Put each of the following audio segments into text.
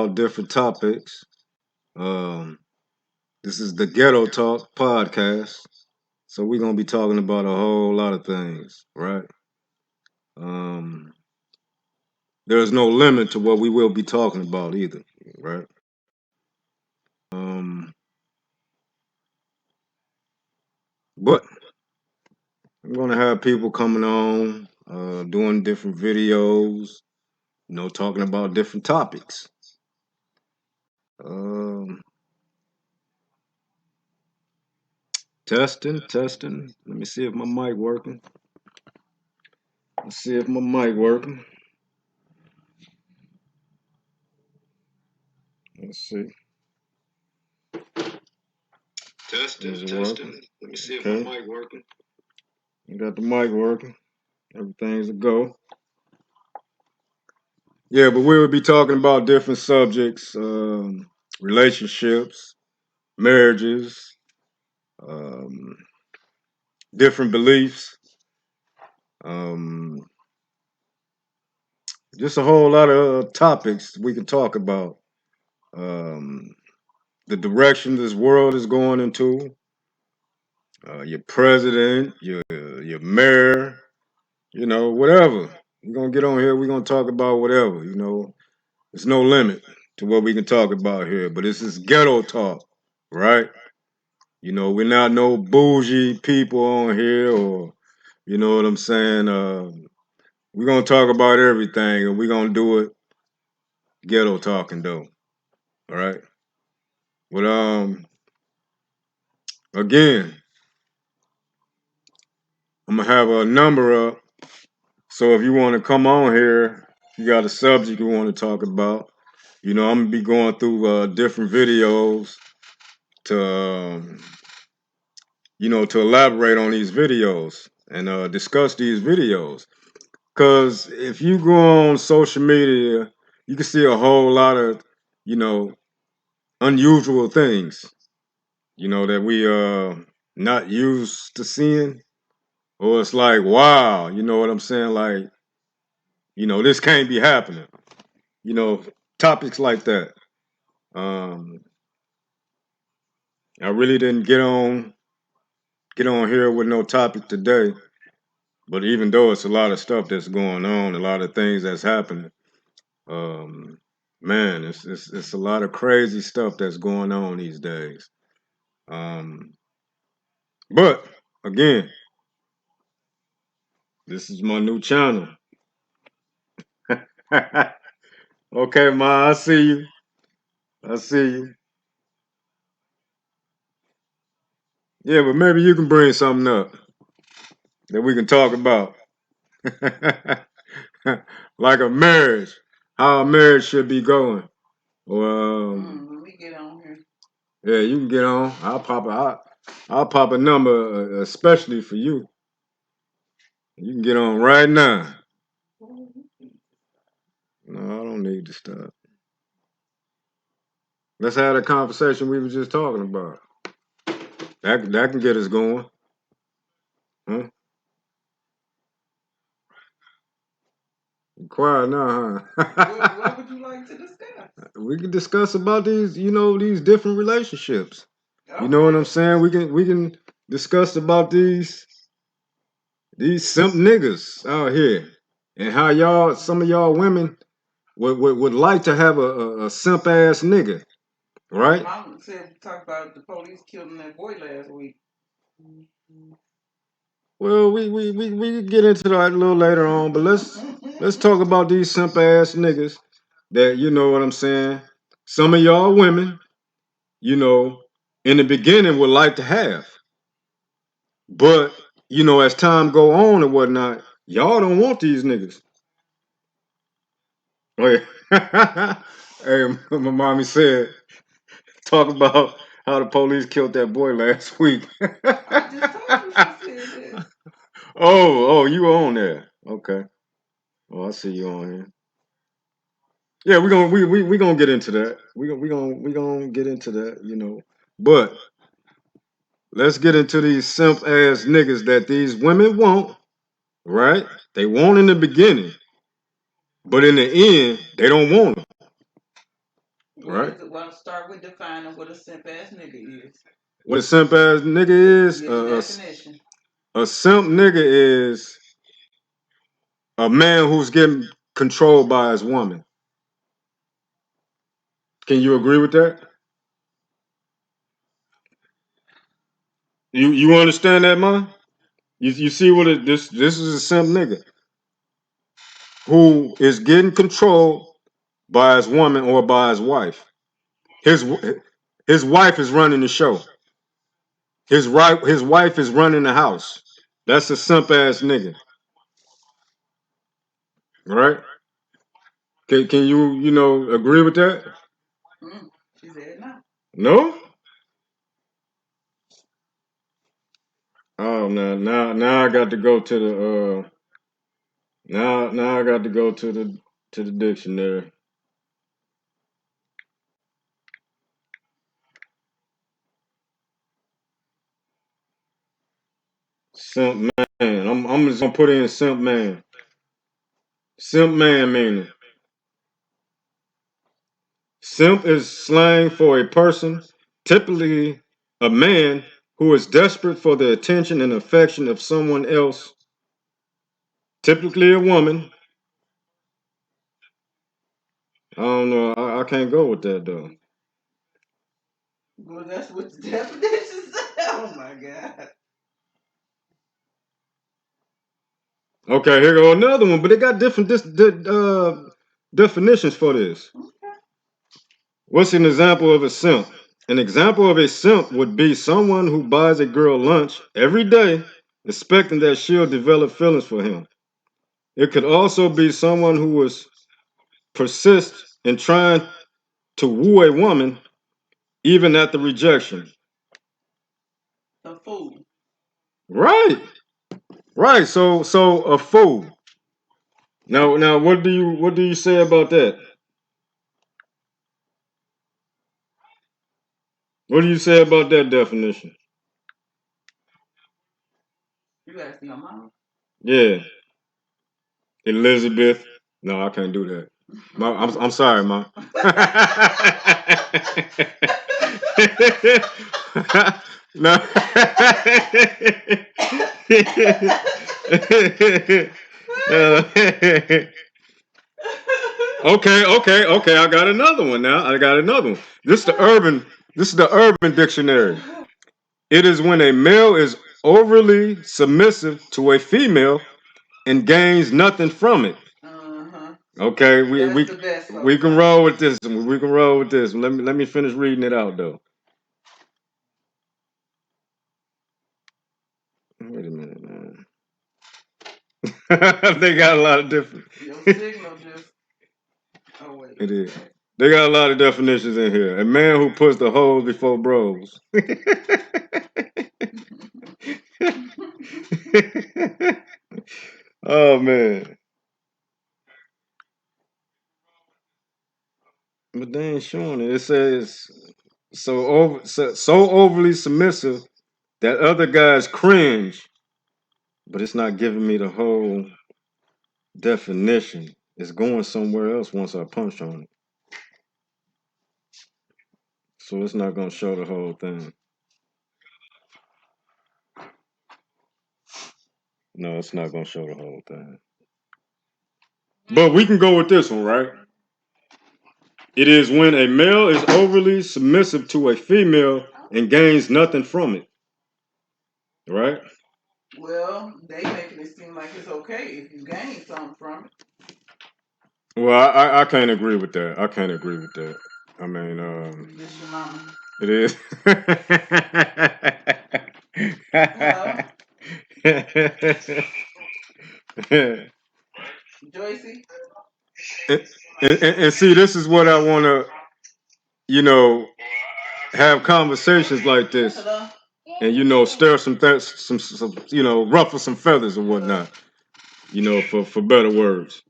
about different topics. Um, this is the Ghetto Talk podcast. So we're gonna be talking about a whole lot of things, right? Um, there's no limit to what we will be talking about either, right? Um, but I'm gonna have people coming on, doing different videos, talking about different topics. Um, testing. Let me see if my mic working. Let's see if my mic working. Let's see. Testing. Let me see if my mic working. You got the mic working. Everything's a go. Yeah, but we will be talking about different subjects, relationships, marriages, um, different beliefs, um, just a whole lot of topics we can talk about. Um, the direction this world is going into, your president, your mayor, whatever. We're gonna get on here. We're gonna talk about whatever. There's no limit to what we can talk about here. But this is ghetto talk, right? We're not no bougie people on here, or you know what I'm saying. We're gonna talk about everything, and we're gonna do it ghetto talking though. All right. But again, I'm gonna have a number up. So if you want to come on here, if you got a subject you want to talk about, I'm gonna be going through different videos to to elaborate on these videos and discuss these videos. Because if you go on social media, you can see a whole lot of you know unusual things that we not used to seeing, or it's like, wow, you know what I'm saying, like, this can't be happening, you know topics like that. um I really didn't get on here with no topic today. But even though it's a lot of stuff that's going on, a lot of things that's happening, um, man, it's a lot of crazy stuff that's going on these days. Um, but again, this is my new channel. Okay, Ma, I see you. I see you. Yeah, but maybe you can bring something up that we can talk about, like a marriage, how a marriage should be going. Or When we get on here. yeah, you can get on. I'll pop a number, especially for you. You can get on right now. No, I don't need to stop. Let's have the conversation we were just talking about. That can get us going. Huh? Quiet now, huh? What would you like to discuss? We can discuss about these different relationships. You know what Okay. I'm saying? We can discuss about these simp niggas out here, and how some of y'all women would like to have a simp ass nigga, right? Mom said talk about the police killing that boy last week. Well, we can get into that a little later on, but let's talk about these simp ass niggas that, you know what I'm saying. Some of y'all women, you know, in the beginning would like to have, but as time go on and whatnot, y'all don't want these niggas. Oh yeah. Hey, my mommy said, talk about how the police killed that boy last week. I just told you she said that. Oh, you were on there. Okay. Oh, I see you on here. Yeah, we gonna get into that. We gonna get into that. But let's get into these simp ass niggas that these women want. Right? They want in the beginning, but in the end, they don't want them. What right? is it? Well, start with defining what a simp ass nigga is. What a simp ass nigga is, Get a definition. a simp nigga is a man who's getting controlled by his woman. Can you agree with that? You understand that, man? You see what this is a simp nigga who is getting controlled by his woman or by his wife. His his wife is running the show. His wife is running the house. That's a simp ass nigga, right? Can you know agree with that? She said no. No? Oh no, now I got to go to the now I got to go to the dictionary. Simp man. I'm just gonna put in simp man. Simp man meaning. Simp is slang for a person, typically a man, who is desperate for the attention and affection of someone else, typically a woman. I don't know. I can't go with that though. Well, that's what the definition said. Oh my god. Okay, here go another one, but they got different definitions for this. Okay. What's an example of a simp? An example of a simp would be someone who buys a girl lunch every day, expecting that she'll develop feelings for him. It could also be someone who is persist in trying to woo a woman even at the rejection. A fool. Right, right. So a fool. Now, what do you say about that? What do you say about that definition? You asking your mama? Yeah, Elizabeth. No, I can't do that. I'm sorry, ma. No. Okay. I got another one now. I got another one. This is the urban dictionary. It is when a male is overly submissive to a female and gains nothing from it. Uh-huh. Okay, That's the best so we can far. roll with this one. We can roll with this one. Let me finish reading it out though. Wait a minute, man. They got a lot of different. Your signal just. Oh wait. It is. They got a lot of definitions in here. A man who puts the hoes before bros. Oh man. But they ain't showing it. It says so overly submissive that other guys cringe, but it's not giving me the whole definition. It's going somewhere else once I punch on it. So it's not gonna show the whole thing. No, it's not gonna show the whole thing. But we can go with this one, right? It is when a male is overly submissive to a female and gains nothing from it. Right? Well, they making it seem like it's okay if you gain something from it. Well, I can't agree with that. I can't agree with that. I mean, This your mama. it is. Hello, Joycey. And see, this is what I want to, you know, have conversations like this, Hello. and stir some ruffle some feathers or whatnot, for better words.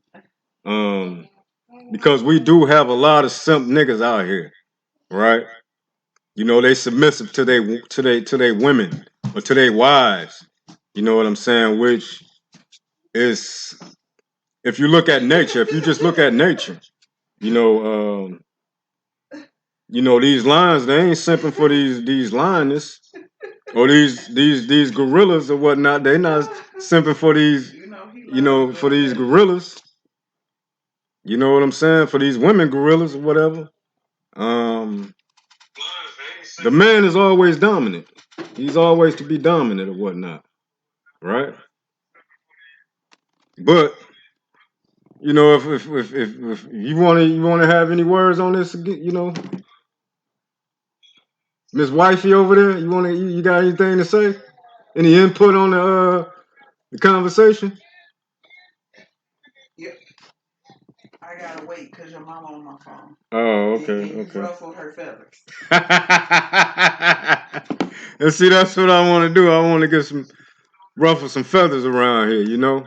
Um, because we do have a lot of simp niggas out here, right? They submissive to their women or to their wives. You know what I'm saying? Which is, if you look at nature, if you just look at nature, you know, You know, these lines, they ain't simping for these lioness or these gorillas or whatnot. They not simping for these, for these gorillas. You know what I'm saying? For these women gorillas or whatever. Um, the man is always dominant. He's always to be dominant or whatnot, right? But if you wanna have any words on this, Miss Wifey over there, you got anything to say? Any input on the conversation? Yep. I gotta wait because your mama on my phone. Oh, okay, And you okay. ruffled her feathers. And see, that's what I want to do. I want to get ruffle some feathers around here,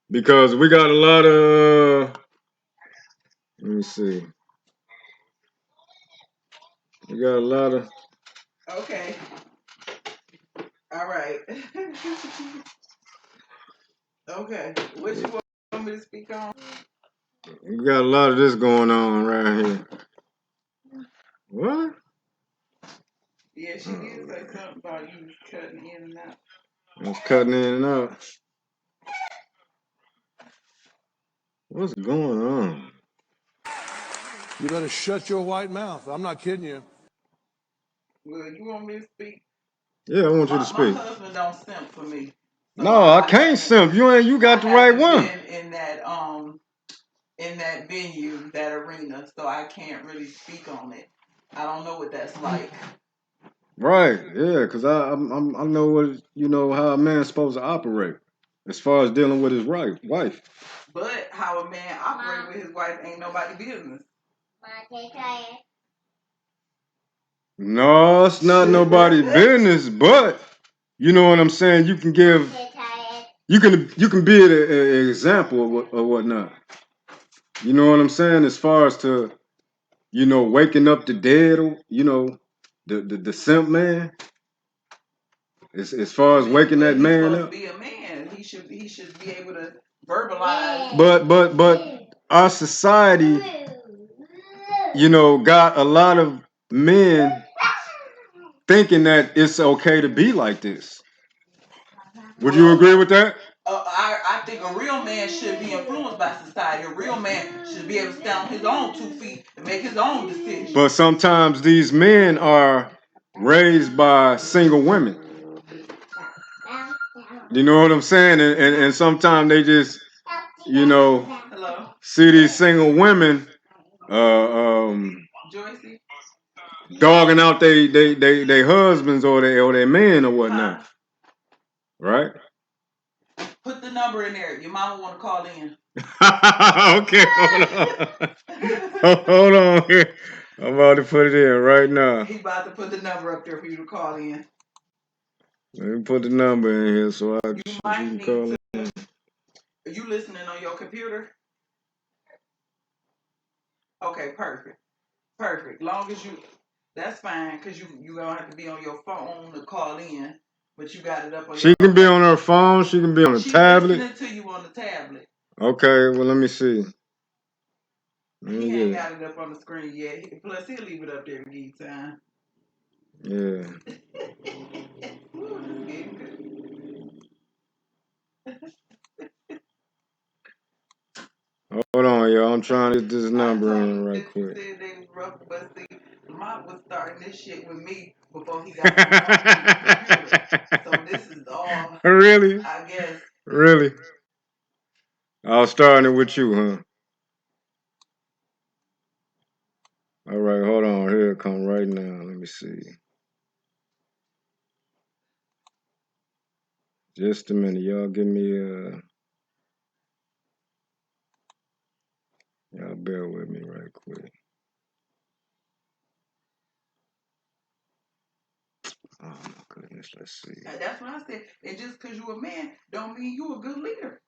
because we got a lot of. Let me see. We got a lot of. Okay. All right. Okay. What you want me to speak on? We got a lot of this going on right here. What? Yeah, she did say something about you cutting in and out. I was cutting in and out. What's going on? You better shut your white mouth. I'm not kidding you. Well, you want me to speak? Yeah, I want you to My speak. husband don't simp for me. So No, I can't simp. You got the right one. been in that venue, that arena, so I can't really speak on it. I don't know what that's like. Right, yeah, because I know how a man's supposed to operate as far as dealing with his wife. But how a man operate with his wife ain't nobody business. No, it's not nobody business, but you know what I'm saying. You can be an example or whatnot. You know what I'm saying, as far as to waking up the dead, the simp man. As far as waking that man up. Be a man. He should be able to verbalize. But our society, got a lot of men thinking that it's okay to be like this. Would you agree with that? I think a real man should be influenced by society. A real man should be able to stand on his own 2 feet and make his own decisions. But sometimes these men are raised by single women. You know what I'm saying? And sometimes they just, see these single women Joycey? dogging out they husbands or their men or whatnot. Right? Put the number in there. Your mama want to call in. Okay, hold on here. I'm about to put it in right now. He about to put the number up there for you to call in. Let me put the number in here so you might can call in. Are you listening on your computer? Okay, perfect. Perfect. Long as that's fine, because you don't have to be on your phone to call in, but you got it up on She can be on her phone. She can be on a tablet. She's listening to you on the tablet. Okay, well, let me see. He ain't got it up on the screen yet. Plus, he'll leave it up there to give you time. Yeah. Ooh, this is getting good. Hold on, y'all. I'm trying to get this number in right quick. You said they was rough, but see, Lamont was starting this shit with me before he got on the computer. So this is all. Really? I guess. Really? I was starting it with you, huh? All right, hold on. Here it come right now. Let me see. Just a minute, y'all. Give me y'all bear with me right quick. Oh my goodness, let's see. That's what I said. And just because you're a man, don't mean you're a good leader.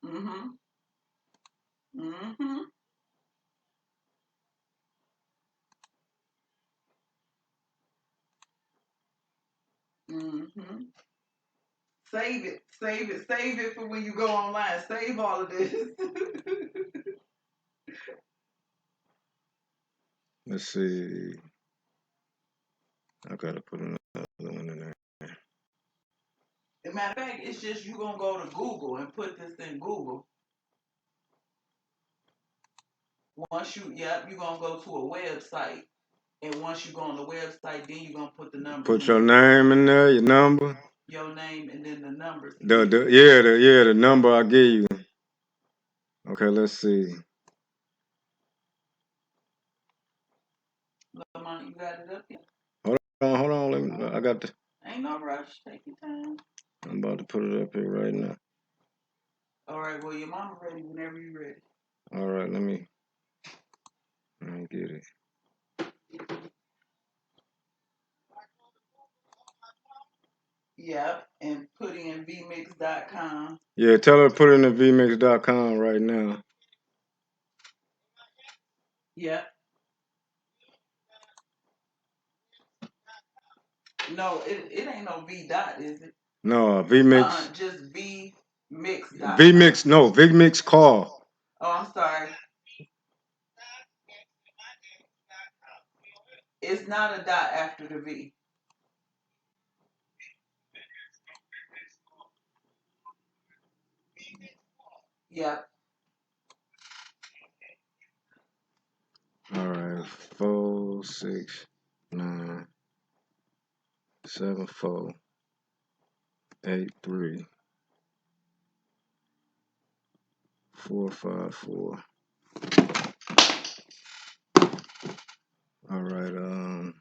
Mm-hmm. Mm-hmm. Mm-hmm. Save it for when you go online. Save all of this. Let's see. I gotta put another one in there. As a matter of fact, it's just you gonna go to Google and put this in Google. Once you, you're gonna go to a website, and once you go on the website, then you're gonna put the numbers. Put your name in there, your number. Your name and then the numbers. The number I give you. Okay, let's see. Lamont, you got it up here. Hold on. I got the. Ain't no rush. Take your time. I'm about to put it up here right now. All right. Well, your mama ready whenever you ready. All right, let me get it. Yep, and put in vmix.com. Yeah, tell her to put it in the vmix.com right now. Yep. No, it ain't no V dot, is it? No, vmix. Just vmix. Vmix, no, vmix call. Oh, I'm sorry. It's not a dot after the V. Yep. All right, 4 6 9 7 4 8 3 4 5 4. All right,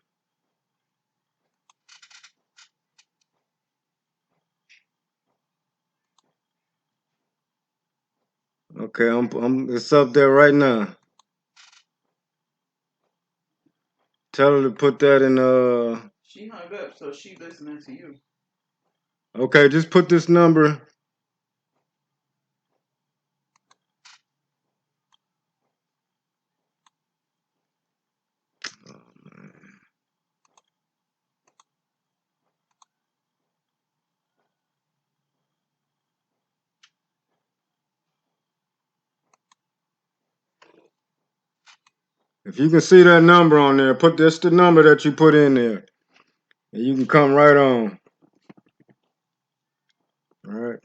okay, it's up there right now. Tell her to put that in She hung up, so she listening to you. Okay, just put this number. Oh, man. If you can see that number on there, put this the number that you put in there. And you can come right on. All right.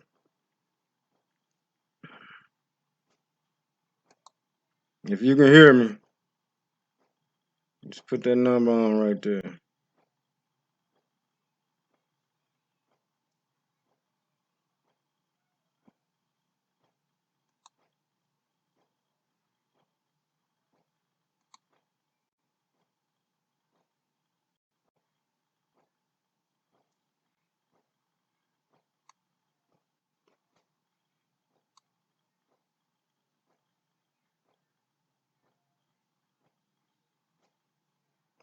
If you can hear me, just put that number on right there.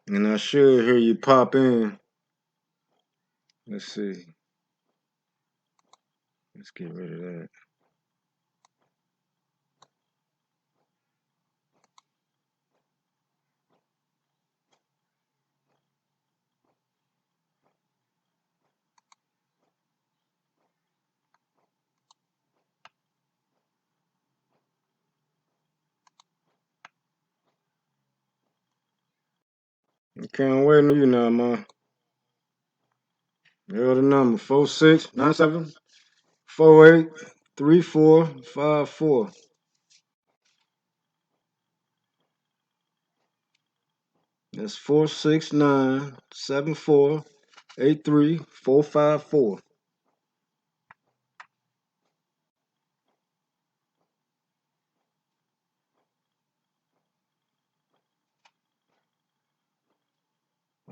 And I should hear you pop in. Let's see. Let's get rid of that. I can't wait on you now, man. Here's the number 4697483454. That's 469748344.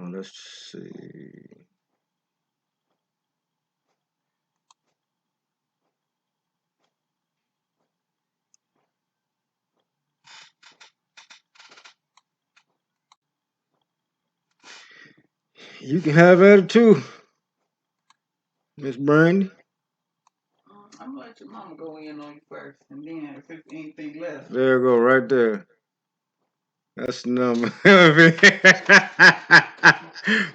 Let's see. You can have at it too, Miss Brandy. I'm gonna let your mama go in on you first, and then if there's anything left. There you go, right there. That's the number.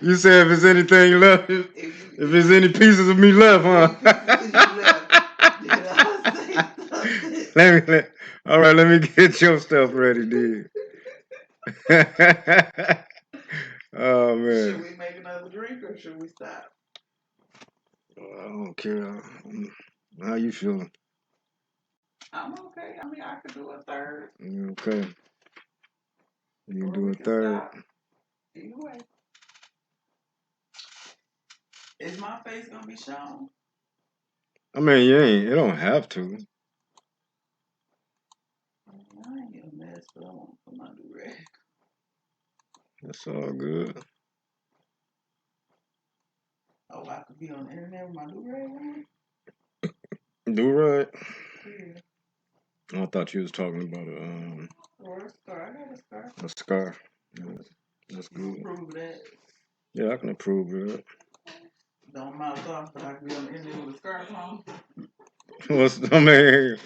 You said if there's anything left, if there's any pieces of me left, huh? All right, let me get your stuff ready, dude. Oh Should man. we make another drink or should we stop? I don't care. How you feeling? I'm okay. I mean, I could do a third. You okay? You can Or do we a can third. stop. Either way. Is my face gonna be shown? I mean, you ain't. It don't have to. I ain't get a mess, but I want to put my do-rag. That's all good. Oh, I could be on the internet with my do-rag on? Do right. Yeah. I thought you was talking about Or a scar. I got a scar. a scar. Yeah, that's You good. prove that. Yeah, I can approve of it. Don't mouth off, but I could be on the internet with a scarf on. I mean,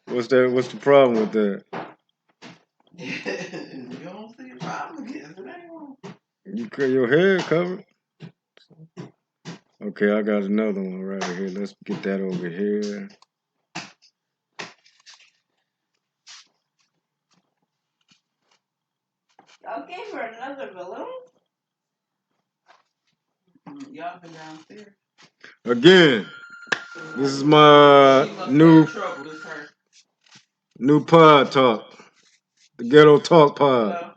what's that? What's the problem with that? You don't see a problem against it, ain't wrong. You got your head covered. Okay, I got another one right here. Let's get that over here. Y'all gave her another balloon? Y'all been downstairs. Again, this is my She must new have trouble. This her. new pod talk, the Ghetto Talk Pod. Hello?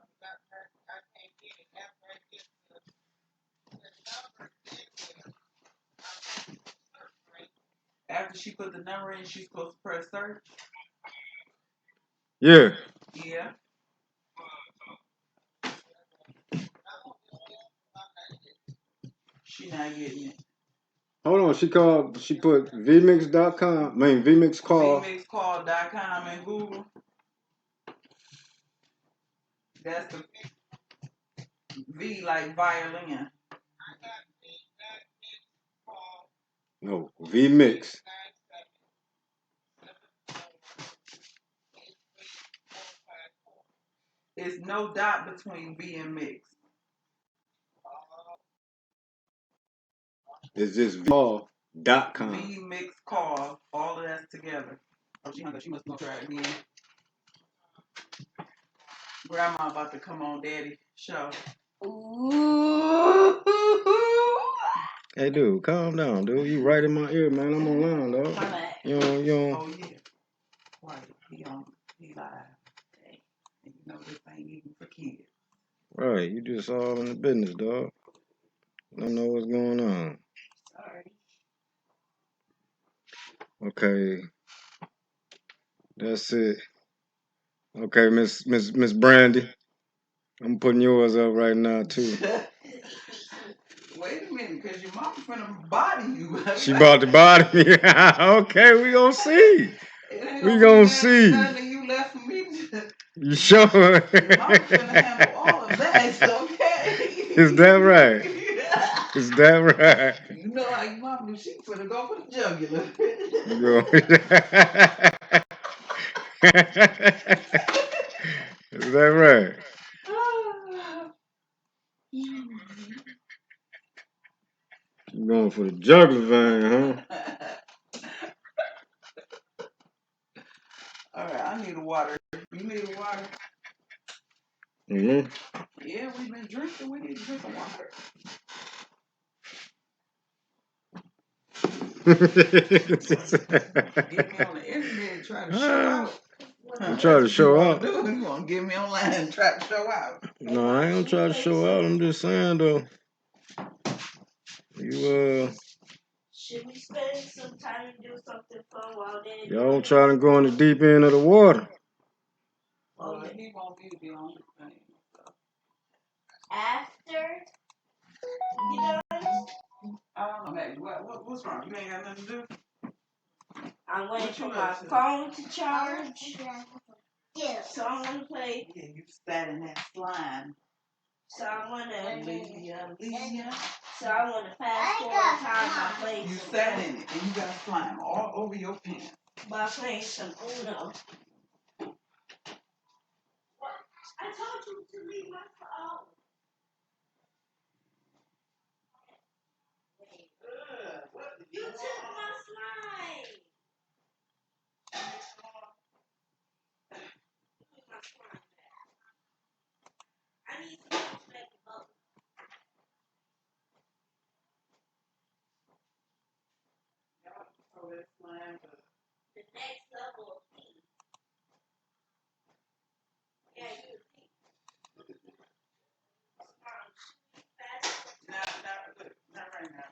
After she put the number in, she's supposed to press search. Yeah. Yeah. She not getting it. Hold on, she put vmix.com, I mean vmix call. vmixcall.com and Google. That's the V like violin. No, vmix. It's no dot between V and mix. It's just vcall.com. V mix call. All of that's together. Oh, she hung up. She must be try it again. Grandma about to come on Daddy show. Ooh. Hey dude, calm down, dude. You right in my ear, man. I'm online, dog. My bad. You don't. Oh yeah. Right. He live. And you know this ain't even for kids. Right, you just all in the business, dog. Don't know what's going on. Sorry. Okay, that's it. Okay, Miss Brandy. I'm putting yours up right now too. Wait a minute, cause your mama finna body you. She about to body me. Okay, we gonna see. We gonna see. Nothing you left for me. You sure? Your mama finna handle all of that, okay? Is that right? Is that right? You know how your mama do. She finna go for the jugular. Go. Is that right? You going for the jugular vein, huh? All right, I need a water. You need a water? Mm-hmm. Yeah, we've been drinking. We need to drink some water. Get me on the internet and try to show out. I'm trying to show out. You want to get me online and try to show out? No, I ain't gonna try to show out. I'm just saying though. You Should we spend some time and do something fun while they're y'all trying to go in the deep end of the water. Well, he want me to be on his thing. after you done? I don't know. Hey, what's wrong? You ain't got nothing to do? I'm waiting What for you my up to? phone to charge. So I'm gonna play. Yeah, you sat in that slime. So I'm gonna. Leah. So I'm gonna fast forward time I play. You sat in it and you got slime all over your pants. By playing some Uno. I told you to leave my phone. You took my slime. next level of P. Yeah, you Not right now.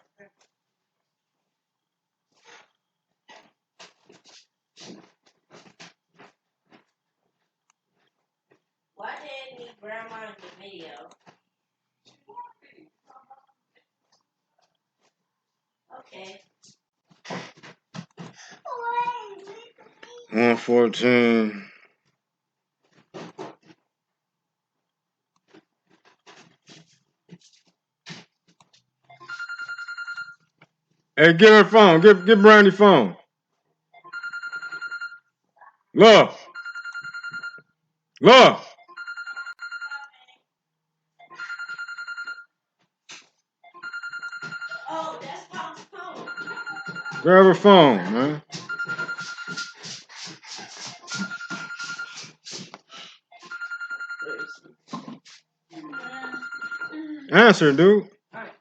Why didn't need grandma in the video? Okay. 114. Hey, get her phone. Get Brandy phone. Look. Look. Oh, that's Mom's phone. Grab her phone, man. Answer, dude. Alright.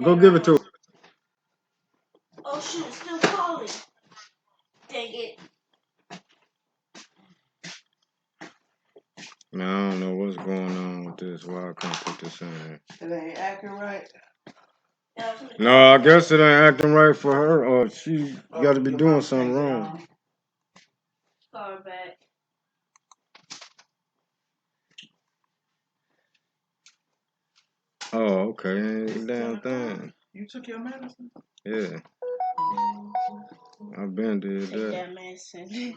Go give it to her. Oh shoot, still calling. Dang it. Man, I don't know what's going on with this. Why I can't put this in here. It ain't acting right. No, I guess it ain't acting right for her, or she got to be doing something wrong. Call back. Oh, okay. Ain't damn thing. You took your medicine? Yeah. I've been did Take that. that medicine.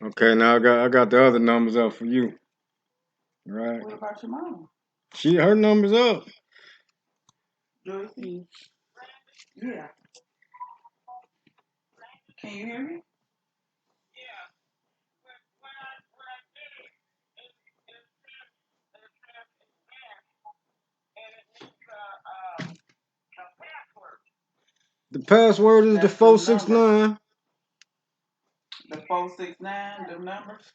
Okay, now I got the other numbers up for you. Right? What about your mom? Her numbers up. Joyce? Yeah. Can you hear me? The password is the That's the 469. The 469, the numbers?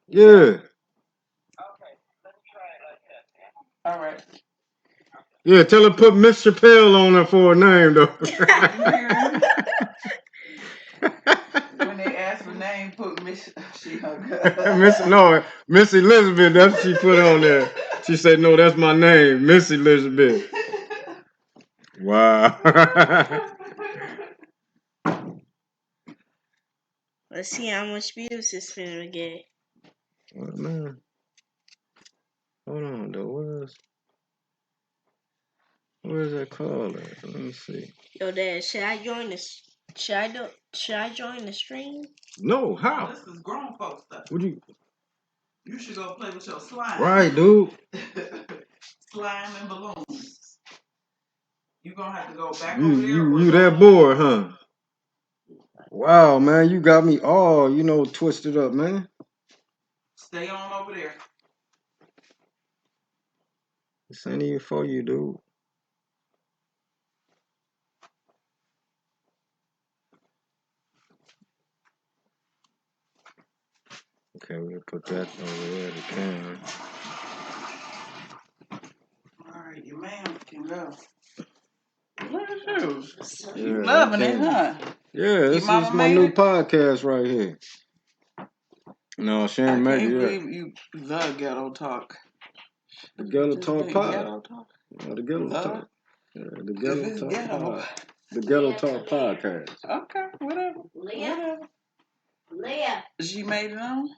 Yeah. All right. Yeah, tell her put Miss Chappelle on her for a name, though. When they ask for name, put Miss. She hung Miss Elizabeth, that's what she put on there. She said, no, that's my name, Miss Elizabeth. Wow. Let's see how much views this finna get. What, man? Hold on, though. Where's that call at? Let me see. Yo, Dad, should I join this? Should I join the stream? No, how? This is grown folks stuff. You should go play with your slime. Right, dude. Slime and balloons. You gonna have to go back You over there. you that bored, huh? Wow, man, you got me all, twisted up, man. Stay on over there. This ain't even for you, dude. Okay, we'll put that over there to can. Alright, your man can go. Look at you. Yeah, You loving it, huh? Yeah, this is my new podcast right here. No, she ain't make it yet. I can't believe you the Ghetto Talk. The Ghetto Talk Pod. Ghetto Talk? Yeah, the Ghetto Talk. Yeah, the Ghetto Talk ghetto. Pod. The Ghetto Talk Podcast. Okay, whatever. Leah. She made it on?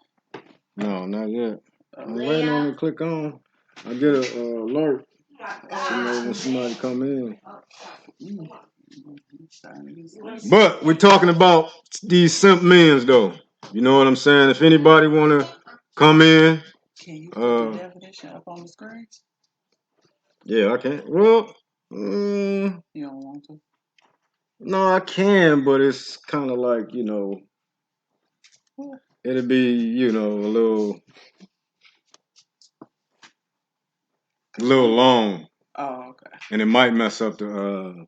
No, not yet. I'm waiting on her to click on. I get an alert. So when somebody come in. But we're talking about these simp men's though. You know what I'm saying? If anybody wanna come in, can you put the definition up on the screen? Yeah, I can. Well, you don't want to? No, I can, but it's kind of like it'll be a little long. Oh, okay. And it might mess up the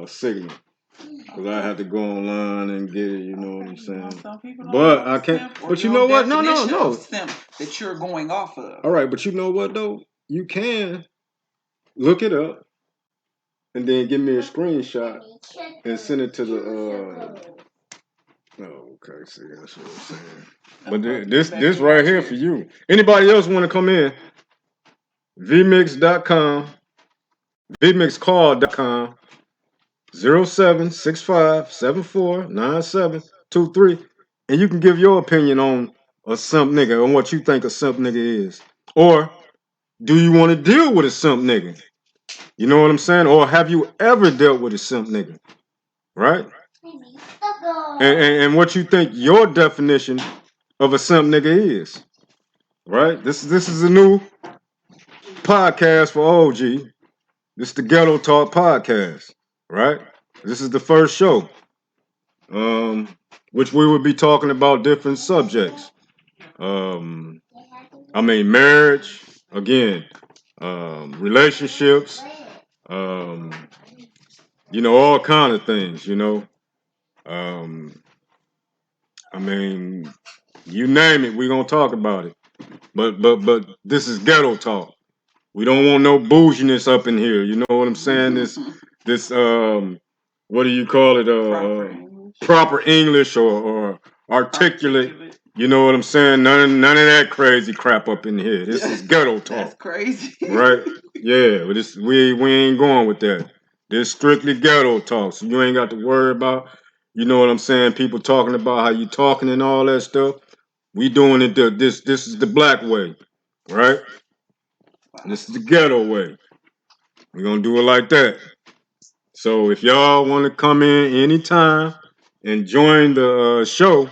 signal. Because I have to go online and get it, you know what I'm saying? But I can't. But you know what? No. Simp that you're going off of. All right, but you know what, though? You can look it up. and then give me a screenshot and send it to the. Oh, okay. See, that's what I'm saying. But this right here for you. Anybody else want to come in? vmix.com, vmixcall.com, 0765749723, and you can give your opinion on a simp nigga, on what you think a simp nigga is. Or do you want to deal with a simp nigga? You know what I'm saying? Or have you ever dealt with a simp nigga? Right? And what you think your definition of a simp nigga is. Right? This is a new podcast for OG. This is the Ghetto Talk podcast. Right? This is the first show. Which we would be talking about different subjects. Marriage, again, relationships, all kind of things, you name it, we're gonna talk about it. But this is Ghetto Talk. We don't want no bouginess up in here. You know what I'm saying? This what do you call it? Proper English or articulate. You know what I'm saying? None of that crazy crap up in here. This is Ghetto Talk. That's crazy. Right? Yeah, but we ain't going with that. This strictly Ghetto Talk. So you ain't got to worry about, you know what I'm saying, people talking about how you talking and all that stuff. We doing it this is the black way, right? This is the ghetto way. We're gonna do it like that. So if y'all want to come in anytime and join the show,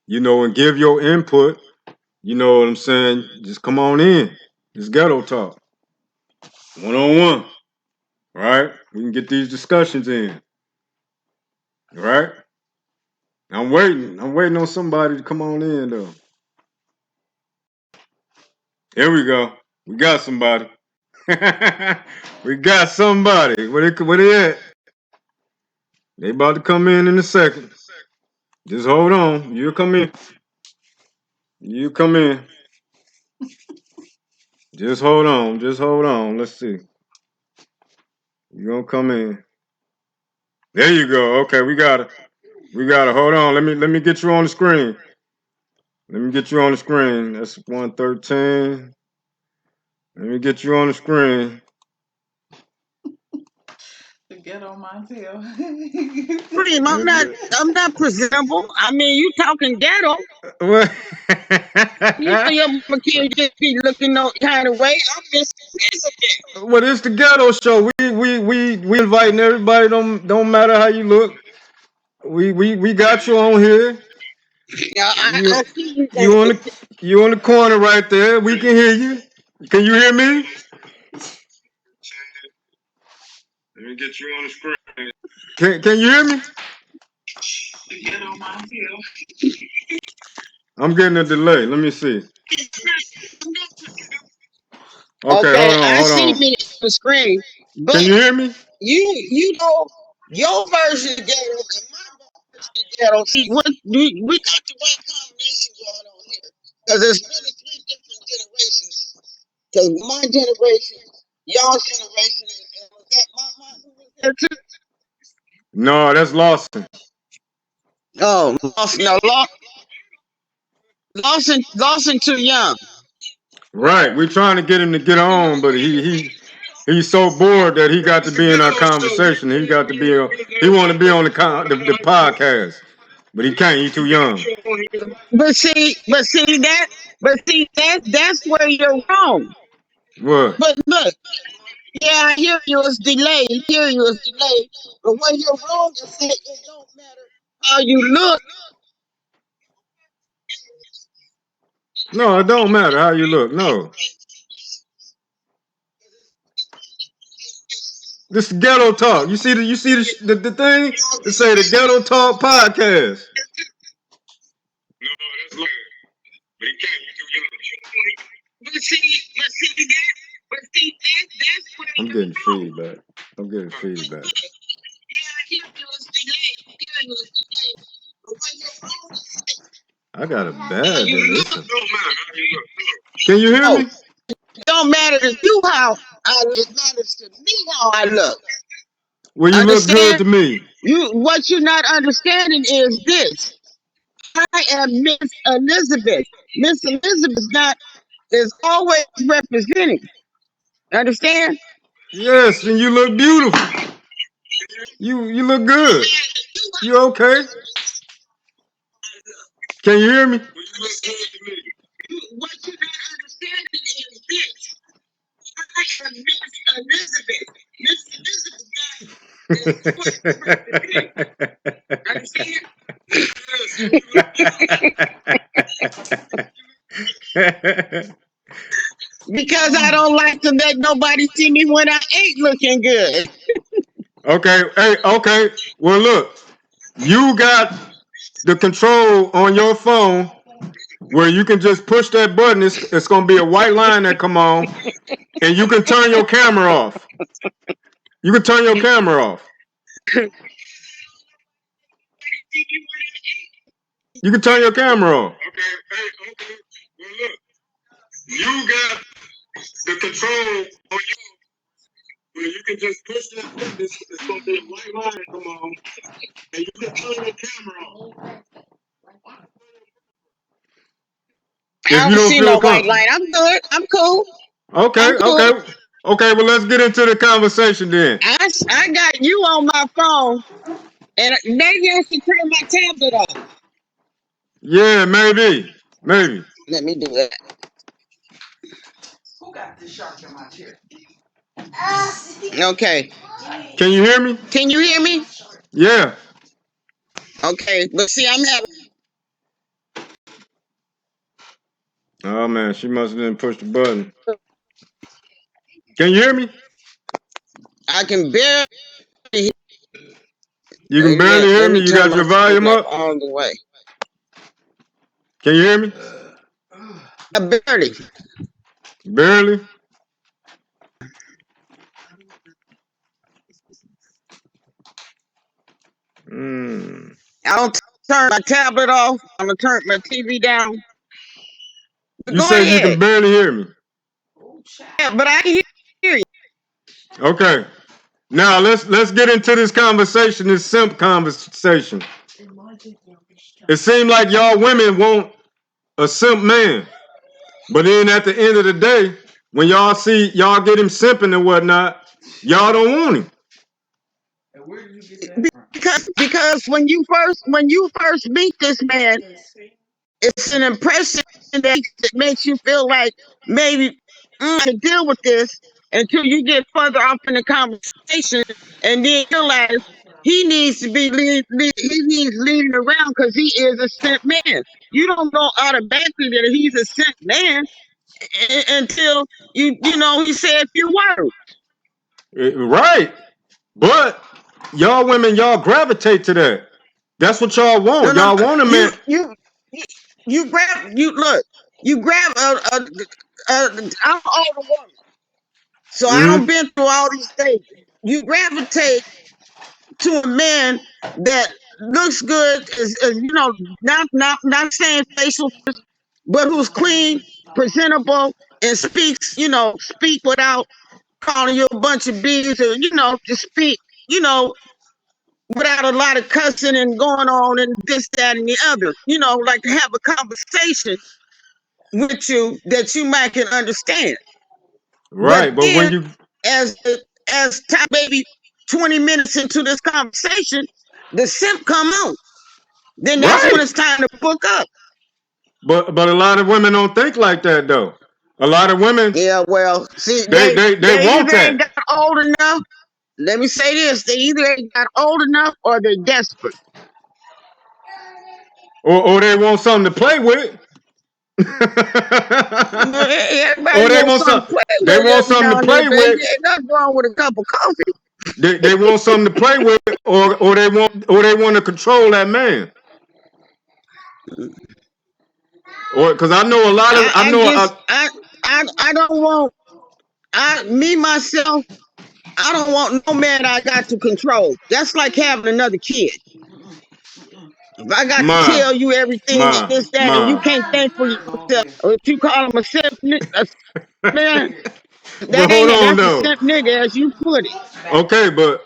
and give your input, you know what I'm saying, just come on in. It's Ghetto Talk. 1-on-1. Right? We can get these discussions in. Right? I'm waiting. I'm waiting on somebody to come on in though. Here we go. We got somebody. We got somebody. Where they at? They about to come in a second. Just hold on. You come in. You come in. Just hold on. Just hold on. Let's see. You gonna come in. There you go. Okay, we got it. We got it. Hold on. Let me get you on the screen. Let me get you on the screen. That's 113. Let me get you on the screen. The ghetto Montel. Cream, I'm not presentable. I mean, you talking ghetto. What? You know your mama can't just be looking no kind of way. I'm Mr. President. Well, it's the Ghetto Show. We inviting everybody. Don't matter how you look. We got you on here. I see you You on the corner right there. We can hear you. Can you hear me? Let me get you on the screen. Can you hear me? The ghetto Montel. I'm getting a delay. Let me see. Okay, Okay, hold I on. see me on the screen, but Can you hear me? you know your version of ghetto and my version of ghetto. See, what we got the right combination going on here because there's really three different generations. Because my generation, y'all generation, and was that my there too? No, that's Lawson. Oh, Lawson too young. Right. We're trying to get him to get on, but he's so bored that he got to be in our conversation. He want to be on the podcast, but he can't. He's too young. That's where you're wrong. What? But look, yeah, I hear you is delayed. But where you're wrong is that it don't matter how you look. No, it don't matter how you look. No. This is Ghetto Talk. You see the thing? It say the Ghetto Talk podcast. I'm getting feedback. I'm getting feedback. I got a bad delay. Can you hear Oh, me? it don't matter to you how I look. It matters to me how I look. Well, you look good Understand? to me. What you're not understanding is this. I am Miss Elizabeth. Miss Elizabeth is always representing. Understand? Yes, and you look beautiful. You look good. You okay? Can you hear me? What you're not understanding is this. I am Miss Elizabeth. Miss Elizabeth is always representing. Understand? Because I don't like to let nobody see me when I ain't looking good. Okay, hey, okay. Well, look, you got the control on your phone where you can just push that button. It's gonna be a white line that come on, and you can turn your camera off. You can turn your camera off. You can turn your camera off. Okay, hey, okay. Well, look, you got the control on your. Where you can just push that button. It's gonna be a white line that come on, and you can turn your camera off. I If you don't don't see feel no white comfortable. line. I'm good. I'm cool. Okay, I'm cool. okay. Okay, well, let's get into the conversation then. I got you on my phone, and maybe I should turn my tablet off. Yeah, maybe. Maybe. Let me do that. Who got this shark in my chair? Okay. Can you hear me? Can you hear me? Yeah. Okay. But see, I'm having. Oh, man, she must have didn't push the button. Can you hear me? I can barely. Hear. You can Wait a barely minute. hear Let me. me You turn got my your phone volume up up? all the way. Can you hear me? Barely. Barely? Mm. I don't turn my tablet off. I'm gonna turn my TV down. But You go said you can ahead. barely hear me. Oh, Yeah, child. but I can hear you. Okay. Now let's get into this conversation, this simp conversation. It seems like y'all women want a simp man. But then at the end of the day, when y'all see y'all get him simping and whatnot, y'all don't want him. And where did you get that from? Because when you first meet this man, it's an impression that makes you feel like maybe I can deal with this until you get further off in the conversation and then realize he needs to be he needs leading around because he is a simp man. You don't know automatically that he's a simp man until he said a few words. Right. But y'all women, y'all gravitate to that. That's what y'all No, want. no, Y'all want a man. you grab you grab I'm an older woman, so I don't Mm-hmm. been through all these stages. You gravitate to a man that looks good, is not saying facial, but who's clean, presentable, and speak without calling you a bunch of bees, or just speak, without a lot of cussing and going on and this, that, and the other. Like to have a conversation with you that you might can understand. But Right. But when then, you as as time, maybe 20 minutes into this conversation, the simp come out. Then that's when right. it's time to book up. But a lot of women don't think like that though. A lot of women Yeah, well, see, they they want either ain't that. got old enough. Let me say this: they either ain't got old enough or they're desperate. Or they want something to play with. Everybody Or they wants want something to something. play They with want every something now to and then, play baby. with. Ain't nothing wrong with a cup of coffee. They want something to play with, or they want to control that man. Or because I know a lot of I I know just I don't want me myself. I don't want no man I got to control. That's like having another kid. Mm-mm. Mm-mm. If I got to my tell you everything and this, that, and you my. can't think for Go yourself, here. or if you call him a Go man, here. But hold on that's a though. simp nigga as you put it. Back. Okay, but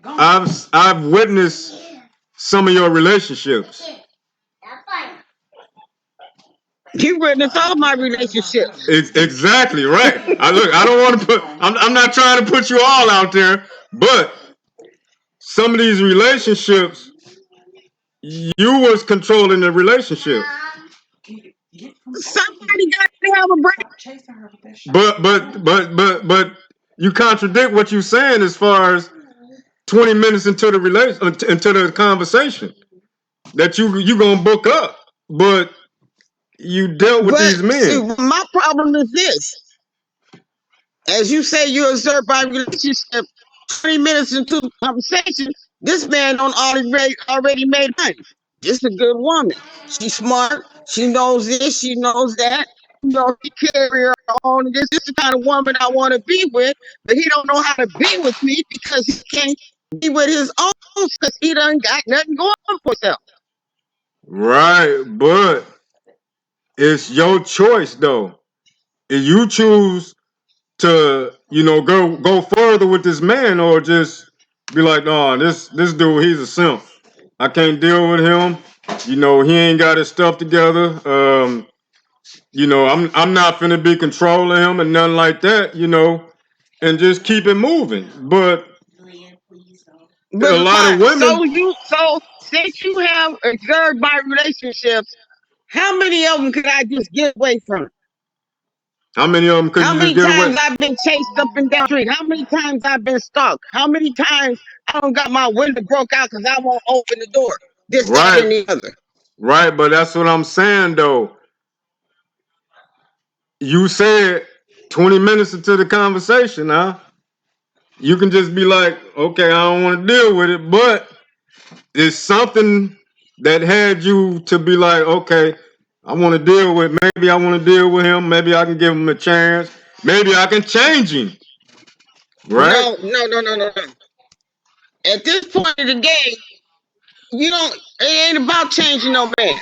I've witnessed some of your relationships. You witnessed all my relationships. It's exactly right. I don't want to put. I'm not trying to put you all out there, but some of these relationships, you was controlling the relationship. Somebody got to have a break. Stop chasing her with that shot. But you contradict what you're saying as far as 20 minutes into the into the conversation that you gonna book up, but you dealt with But these see, men. my problem is this. As you say, you observe my relationship 20 minutes into the conversation, this man don't already made money. This is a good woman. She's smart. She knows this. She knows that. You know, he carry her on. This is the kind of woman I want to be with, but he don't know how to be with me because he can't be with his own because he done got nothing going for himself. Right, but it's your choice though. If you choose to, go further with this man, or just be like, no, this dude, he's a simp. I can't deal with him. He ain't got his stuff together. I'm not finna be controlling him and nothing like that. And just keep it moving. But But a lot of women, so since you have observed my relationships, how many of them could I just get away from? how many of them could How you just many get away? times I've been chased up and down the street? How many times I've been stalked? How many times I don't got my window broke out because I won't open the door? This, that, Right, and the other. right. But that's what I'm saying though. You said 20 minutes into the conversation, huh? You can just be like, okay, I don't want to deal with it, but it's something that had you to be like, okay, maybe I want to deal with him. Maybe I can give him a chance. Maybe I can change him, right? No. At this point of the game, you don't. It ain't about changing no man.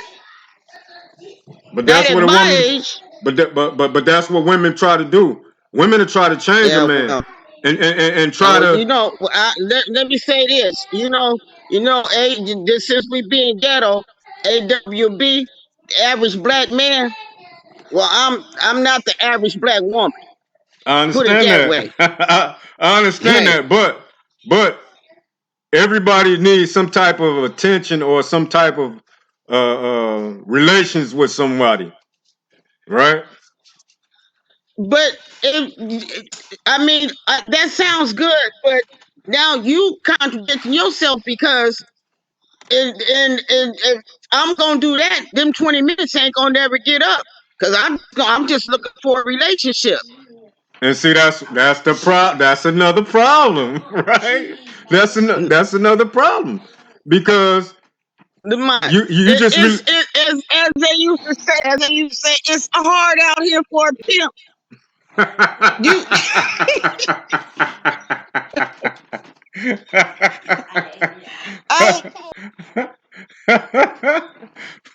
But Not that's at what a my woman, age. but that's what women try to do. Women to try to change a Yeah, man well, and try to. let me say this. Since we being ghetto, AWB, the average black man. Well, I'm not the average black woman. I Put it understand that that. way. I understand Hey, that, but everybody needs some type of attention or some type of relations with somebody, right? but that sounds good, but now you contradicting yourself because if I'm gonna do that, them 20 minutes ain't gonna never get up because I'm just looking for a relationship. And see, that's another problem, right? That's another problem because The mind. you just really. As they used to say, it's hard out here for a pimp. You, I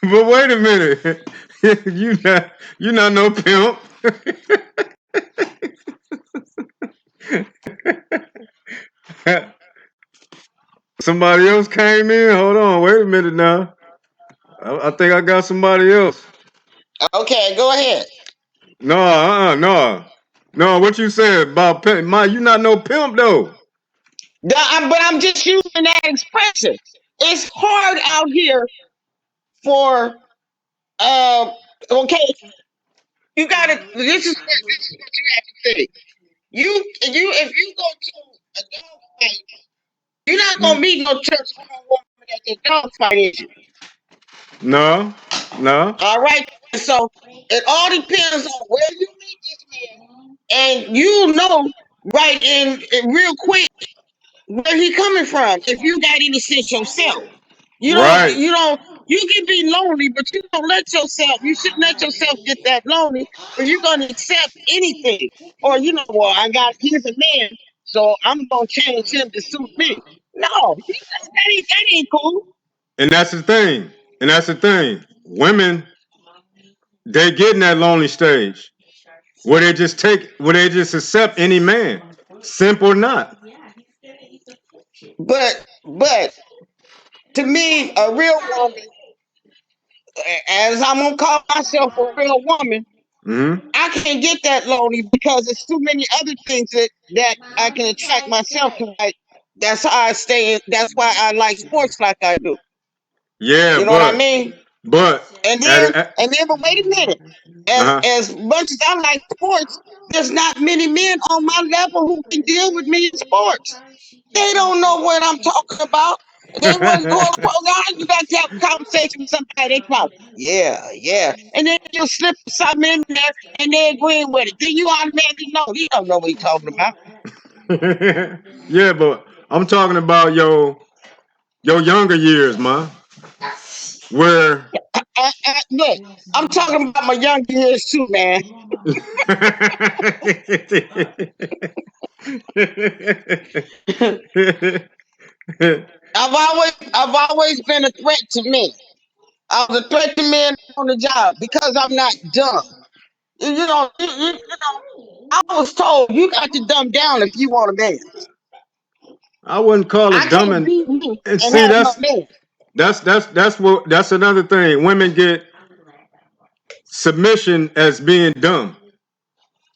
But wait a minute, you not no pimp. Somebody else came in. Hold on, wait a minute now. I think I got somebody else. okay. Go ahead. No, no, no. What you said about pimp? You not no pimp though. But I'm just using that expression. It's hard out here for uh. Okay, you gotta. This is what you have to think. You if you go to a dog fight, you're not gonna meet no church woman at the dog fight, is you? No, no. All right. So it all depends on where you meet this man, and you know right in real quick where he coming from. If you got any sense yourself, you don't. Right. You don't. You can be lonely, but you don't let yourself. You shouldn't let yourself get that lonely, or you're gonna accept anything. Or well, he's a man, so I'm gonna change him to suit me. No, that ain't cool. And that's the thing. And that's the thing. Women, they get in that lonely stage where they just accept any man, simp or not. but to me, a real woman, as I'm gonna call myself a real woman, Mm-hmm. I can't get that lonely because there's too many other things that I can attract myself to. Like that's how I stay. That's why I like sports like I do. Yeah, You know what I mean? but And at, then at and then, but wait a minute. uh-huh. As much as I like sports, there's not many men on my level who can deal with me in sports. They don't know what I'm talking about. They want to go around. You got to have a conversation with somebody. They come, yeah, yeah, and then you slip something in there, and they agreeing with it. Then you automatically know he don't know what he's talking about. Yeah, but I'm talking about your younger years, man. Where Look, I'm talking about my young years too, man. I've always been a threat to men. I was a threat to men on the job because I'm not dumb. I was told you got to dumb down if you want a man. I wouldn't call I it dumb, can't be me and and see have no man. that's another thing. Women get submission as being dumb.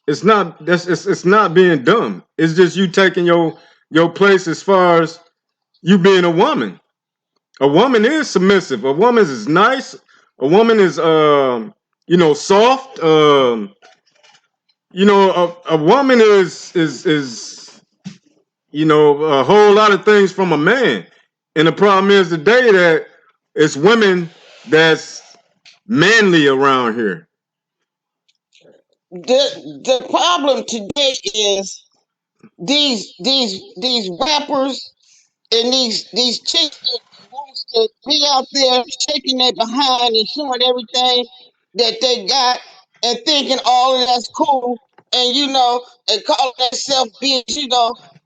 It's not being dumb. It's just you taking your place as far as you being a woman. A woman is submissive. A woman is nice. A woman is soft. A woman is a whole lot of things from a man. And the problem is today that it's women that's manly around here. The problem today is these rappers and these chicks that wants to be out there shaking their behind and showing everything that they got and thinking all of that's cool and and calling themselves bitch,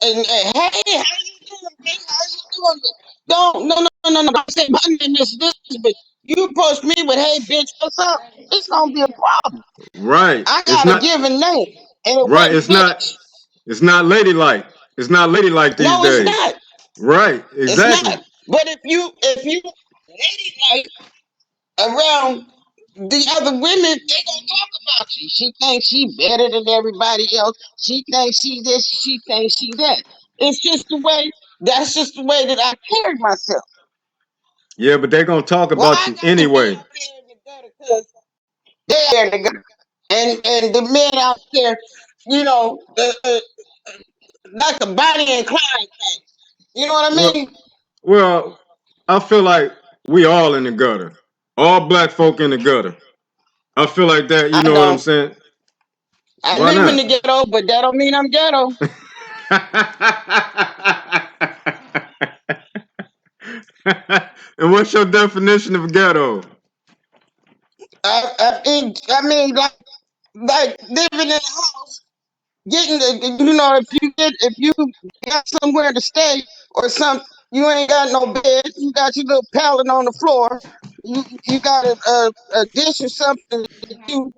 and hey, how you doing, bitch? How you doing? Don't no. Don't say my name is this, but you approach me with hey bitch, what's up? It's gonna be a problem. Right. I It's got a not given name, and it right. wasn't bitch. It's not ladylike. It's not ladylike these No, it's days. not. Right. It's Exactly. not. But if you ladylike around the other women, they gonna talk about you. She thinks she better than everybody else. She thinks she this. She thinks she that. It's just the way. That's just the way that I carry myself. Yeah, but they're gonna talk Well, about I you got to be anyway. out there in the gutter because they're in the gutter, and the men out there, like a Bonnie and Clyde thing. You know what I Well, mean? well, I feel like we all in the gutter. All black folk in the gutter. I feel like that. You I know what I'm don't. saying? I Why live in not? the ghetto, but that don't mean I'm ghetto. And what's your definition of ghetto? I mean, like living in a house, getting if you got somewhere to stay or something, you ain't got no bed, you got your little pallet on the floor, you got a dish or something that you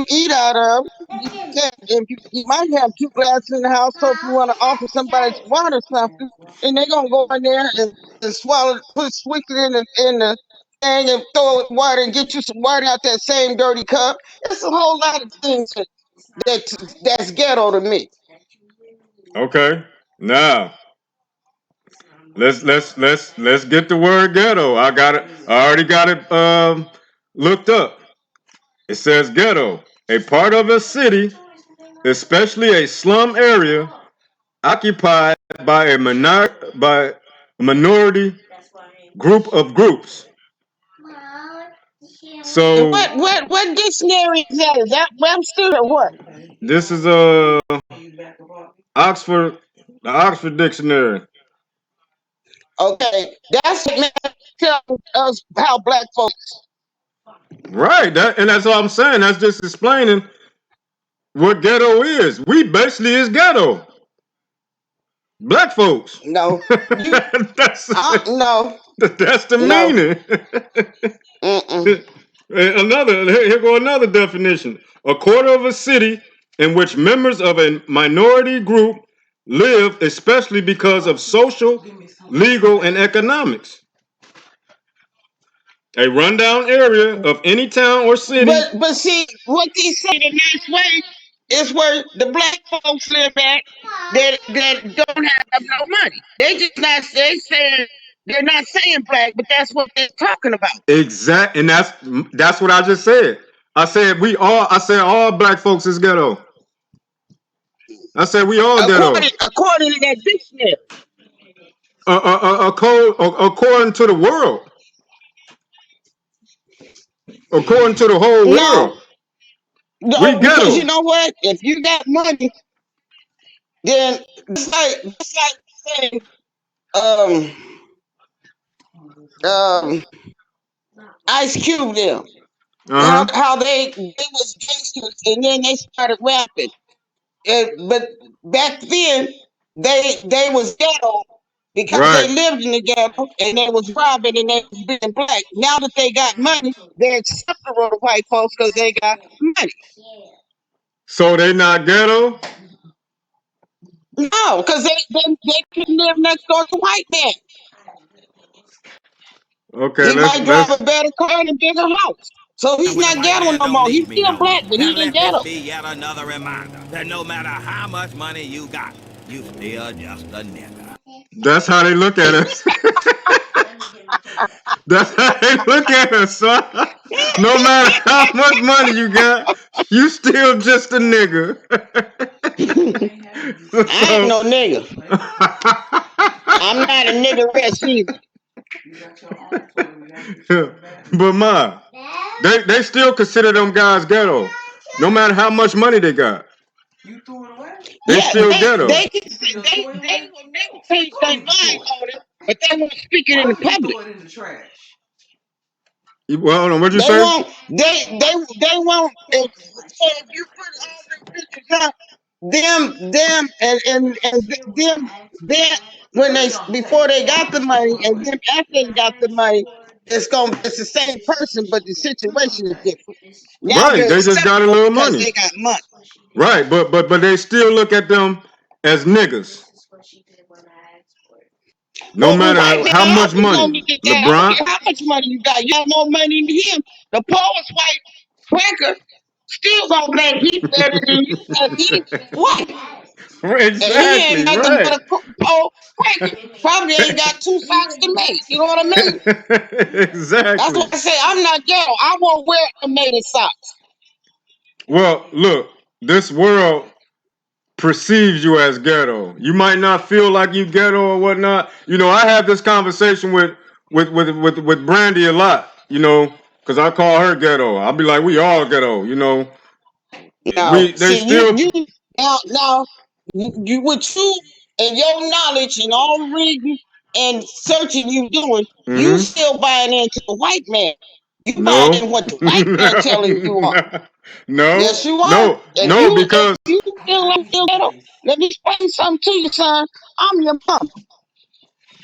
eat out of. You can if you might have two glasses in the house, so if you want to offer somebody some water or something, and they're gonna go in there and swallow, switch it in the thing and throw it water and get you some water out that same dirty cup. It's a whole lot of things that's ghetto to me. Okay. Now let's get the word ghetto. I got it. I already got it looked up. It says ghetto, a part of a city, especially a slum area, occupied by a minority group of groups. And So what dictionary is that? Is that Webster or what? this is Oxford, the Oxford Dictionary. Okay, that's what man tell us how black folks. Right. That's all I'm saying. That's just explaining what ghetto is. We basically is ghetto. Black folks. No, you. that's No, that's the no. meaning. Mm-mm. Here go another definition. A quarter of a city in which members of a minority group live, especially because of social, Give me some legal, and economics. A rundown area of any town or city. But see, what they say the nice way is where the black folks live at that don't have no money. They saying they're not saying black, but that's what they're talking about. Exact, and that's what I just said. I said we all. I said all black folks is ghetto. I said we all ghetto. According to that dictionary. According to the world, according to the whole No, world, we no, because you ghetto. know what? If you got money, then it's like saying um um Ice Cube them. Uh huh. How they was gangsters and then they started rapping. But back then they was ghetto because Right. they lived in the ghetto and they was robbing and they was being black. Now that they got money, they're acceptable to white folks because they got money. So they not ghetto. No, because they can live next door to white man. Okay. He might drive Let's. a better car and a bigger house. So And he's when the not white ghetto man no don't more. need He's me still no more. black, but And he ain't let this ghetto. be yet another reminder that no matter how much money you got, you still just a nigga. That's how they look at us. That's how they look at us, son. No matter how much money you got, you still just a nigga. I ain't so, no nigga. I'm not a nigga rest either. You got your own toilet. We gotta get you in the bathroom. but ma, they still consider them guys ghetto, no matter how much money they got. You threw it away? They Yeah, still ghetto. they can You threw say your toy they away? will never change Go their get the mind toy. on it, but they won't speak it in Why the would you public. throw it in the trash? Well, hold on, what'd you They say? won't. They won't. If you put all their pictures up, them and them when Put they it on the before table. they got the Don't money throw it and away. them after they got the money, it's the same person, but the Put it on situation the is table. different. Now Right, they're they just got a acceptable little because money. they got money. Right, but they still look at them as niggas, no Well, matter white man how much always gonna money. look at that. I don't LeBron, care how much money you got. You have more money than him. The poorest white cracker still gonna think he's better than you because he's white. And he ain't exactly nothing but right. a poor cracker. Probably ain't got two socks to make. You know what I mean? That's why exactly. I say I'm not ghetto. I won't wear automated socks. Well, look, this world perceives you as ghetto. You might not feel like you ghetto or whatnot. You know, I have this conversation with Brandy a lot. You know, because I call her ghetto. I'll be like, we all ghetto. You know, Now, they see, still. now, you with you and your knowledge and all the reading and searching you doing, you Mm-hmm. still buying into the white man. You buying No, in what the white man telling you on. no, Yes, you are. no, no, If because you feel like you're ghetto, let me explain something to you, son. I'm your mom.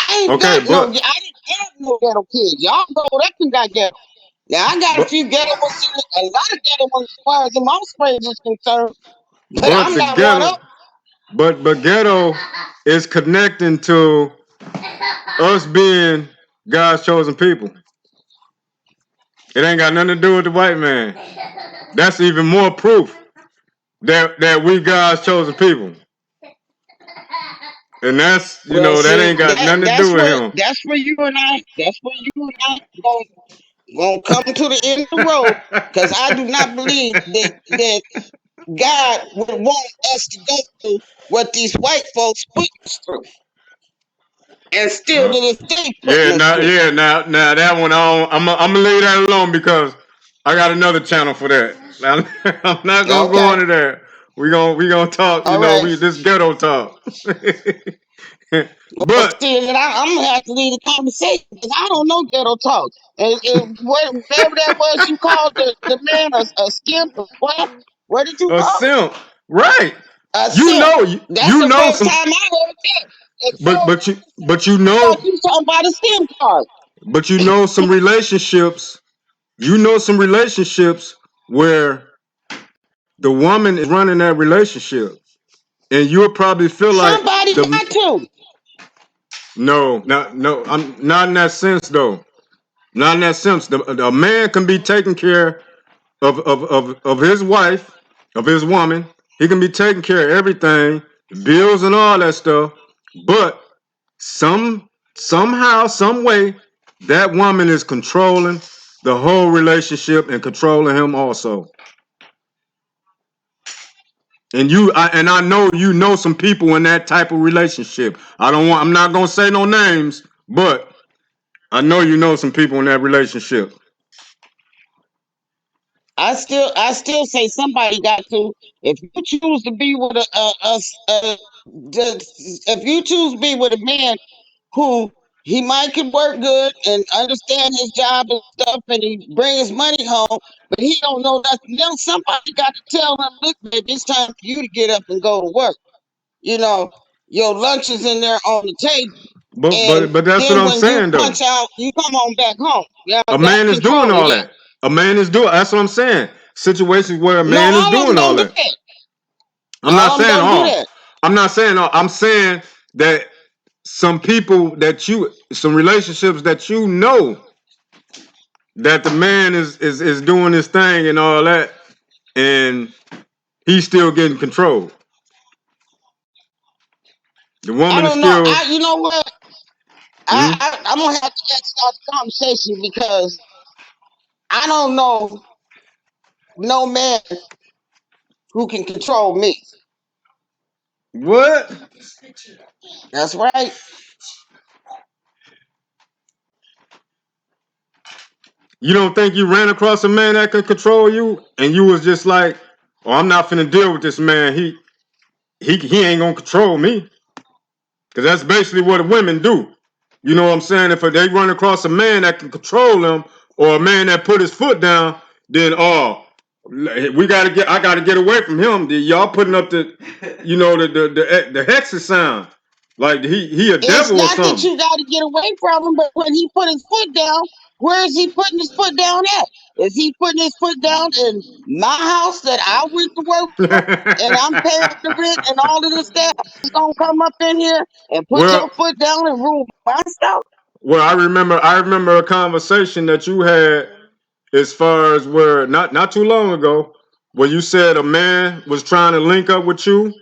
I ain't okay, got no. I didn't have no ghetto kids. Y'all grown up and got ghetto. Now I got a but few ghetto ones, a lot of ghetto ones as far as the offspring is concerned, but but I'm the not one of ghetto, but ghetto is connecting to us being God's chosen people. It ain't got nothing to do with the white man. That's even more proof that we God's chosen people. And that's Well, that see, ain't got nothing to do with him. that's where you and I gonna come to the end of the road, because I do not believe that God would want us to go through what these white folks put us through, and still Uh, to this day putting us through. now that one I'm gonna leave that alone because I got another channel for that. Now, I'm not gonna go Okay, into that. We gonna talk. all right. We this ghetto talk. Well, but see, and I'm gonna have to leave the conversation because I don't know ghetto talk. And whatever that was you called the man a skimp, a twat. What did you a call him? simp, right? A You simp. know That's you the know first some, time I heard that. At but first, but you but you I know thought you was talking about a SIM card. but you know some relationships. You know some relationships where the woman is running that relationship. and you'll probably feel like Somebody the got to. no, not no, I'm not in that sense though. Not in that sense. A man can be taking care of his wife, of his woman. He can be taking care of everything, bills and all that stuff. But somehow, some way, that woman is controlling the whole relationship and controlling him also. And I know you know some people in that type of relationship. I'm not gonna say no names, but I know you know some people in that relationship. I still say somebody got to. If you choose to be with if you choose to be with a man who he might can work good and understand his job and stuff, and he bring his money home, but he don't know nothing. Then somebody got to tell him, look, baby, it's time for you to get up and go to work. You know, your lunch is in there on the table, But and but but that's what then I'm when you saying though. punch out, you come on back home. Yeah, A that's man is doing controlling. all Yeah. that. A man is doing. That's what I'm saying. Situations where a No, man is all of them doing all don't do that. that. I'm not All of them saying don't do all. that. I'm not saying all. I'm saying that some people some relationships that you know that the man is doing his thing and all that, and he's still getting controlled. The I woman is don't know. still. You know what? Hmm? I'm gonna have to start the conversation because I don't know no man who can control me. What? That's right. You don't think you ran across a man that could control you, and you was just like, "Oh, I'm not finna deal with this man. He ain't gonna control me." Because that's basically what women do. You know what I'm saying? If they run across a man that can control them, or a man that put his foot down, then I gotta get away from him. Y'all putting up the hexes sound like he a It's devil or not that something. you got to get away from him, but when he put his foot down, where is he putting his foot down at? Is he putting his foot down in my house that I went to work for, and I'm paying the rent and all of this stuff? He's gonna come up in here and put well, your foot down and rule my stuff. well, I remember a conversation that you had as far as where not too long ago, where you said a man was trying to link up with you.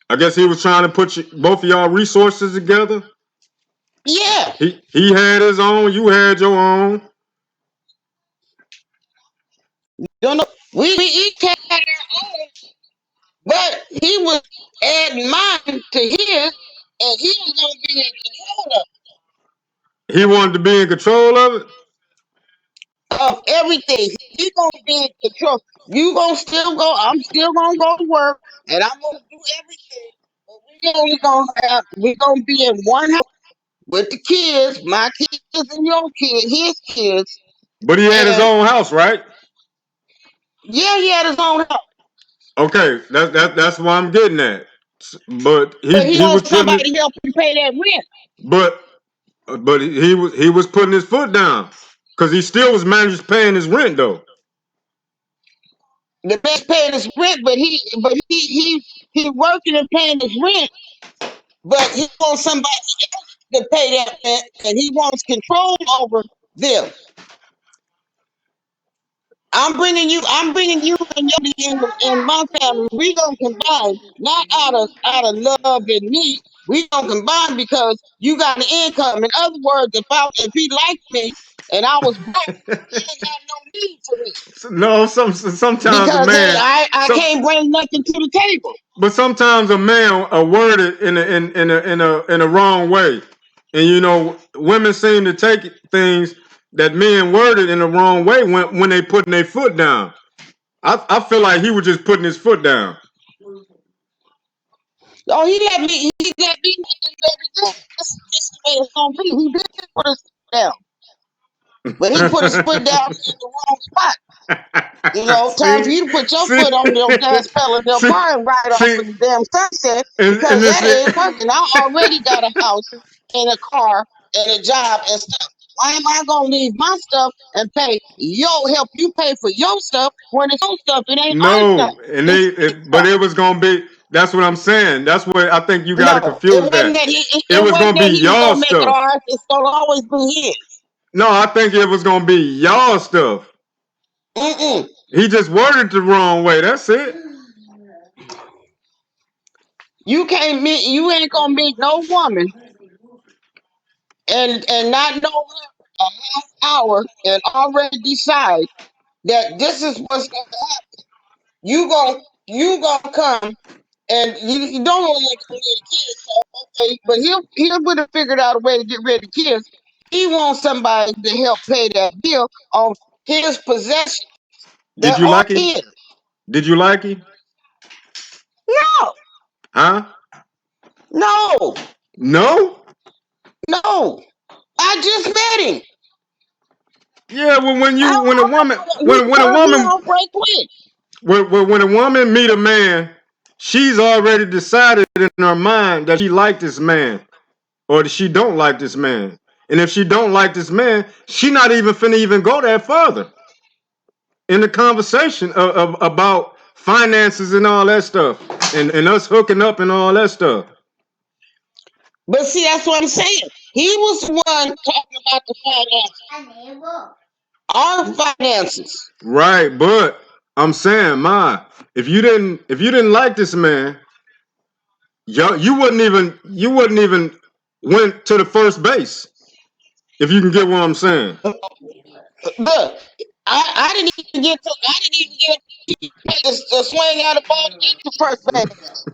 I guess he was trying to put both of y'all resources together. Yeah, He had his own, you had your own. you know, we each had our own, but he was adding mine to his, and he was gonna be in control He wanted to be in control of it. of everything. He gonna be in control. You gonna still go. I'm still gonna go to work, and I'm gonna do everything. But we gonna be in one house with the kids, my kids and your kids, his kids, But he had his and own house, right? yeah, he had his own house, Okay, that's what I'm getting at. But but he he was wants putting it, somebody to help him pay that rent. but he was putting his foot down because he still was managed paying his rent though. The man's paying his rent, he working and paying his rent, but he wants somebody else to pay that rent, and he wants control over them. I'm bringing you and your in my family. We gonna combine, not out of love and need. We gonna combine because you got an income. In other words, if he liked me and I was broke, he didn't have no need for me No, sometimes a because man, I some can't bring nothing to the table. but sometimes a man are worded in a wrong way, and women seem to take things that men worded in the wrong way when they putting their foot down. I feel like he was just putting his foot down. Oh, he let me know, baby, this is the way it's gonna be. He did put his foot down, but he put his foot down in the wrong spot. Time for see, you to put your see, foot on your gas pedal in your see, car and ride off see, in the damn sunset and because this that ain't working. I already got a house and a car and a job and stuff. Why am I gonna leave my stuff and help you pay for your stuff when it's your stuff? It ain't our stuff. no, and It's his but stuff. it was gonna be. That's what I'm saying. That's what I think you got to No, it confuse wasn't that. that It it was wasn't gonna that be he was y'all gonna make it stuff. ours. It's gonna always be his. No, I think it was gonna be y'all stuff. Mm-mm. He just worded the wrong way. That's it. You can't meet. You ain't gonna meet no woman and not know her a half hour and already decide that this is what's gonna happen. You gonna come and you don't want to get rid of kids. So, okay, but he would have figured out a way to get rid of kids. He wants somebody to help pay that bill on his possession. Did They're you all like him? his. Did you like him? No, Huh? no, No? no. I just met him. Yeah, well when I, you when a woman he when a turned me woman off right quick. when a woman meet a man, she's already decided in her mind that she like this man or that she don't like this man. And if she don't like this man, she not even finna even go that further in the conversation about finances and all that stuff and us hooking up and all that stuff. But see, that's what I'm saying. He was the one talking about the finances. Our finances. Right, but I'm saying, if you didn't like this man, you wouldn't even went to the first base. If you can get what I'm saying. Look, I didn't even get to swing out a ball to get to first base.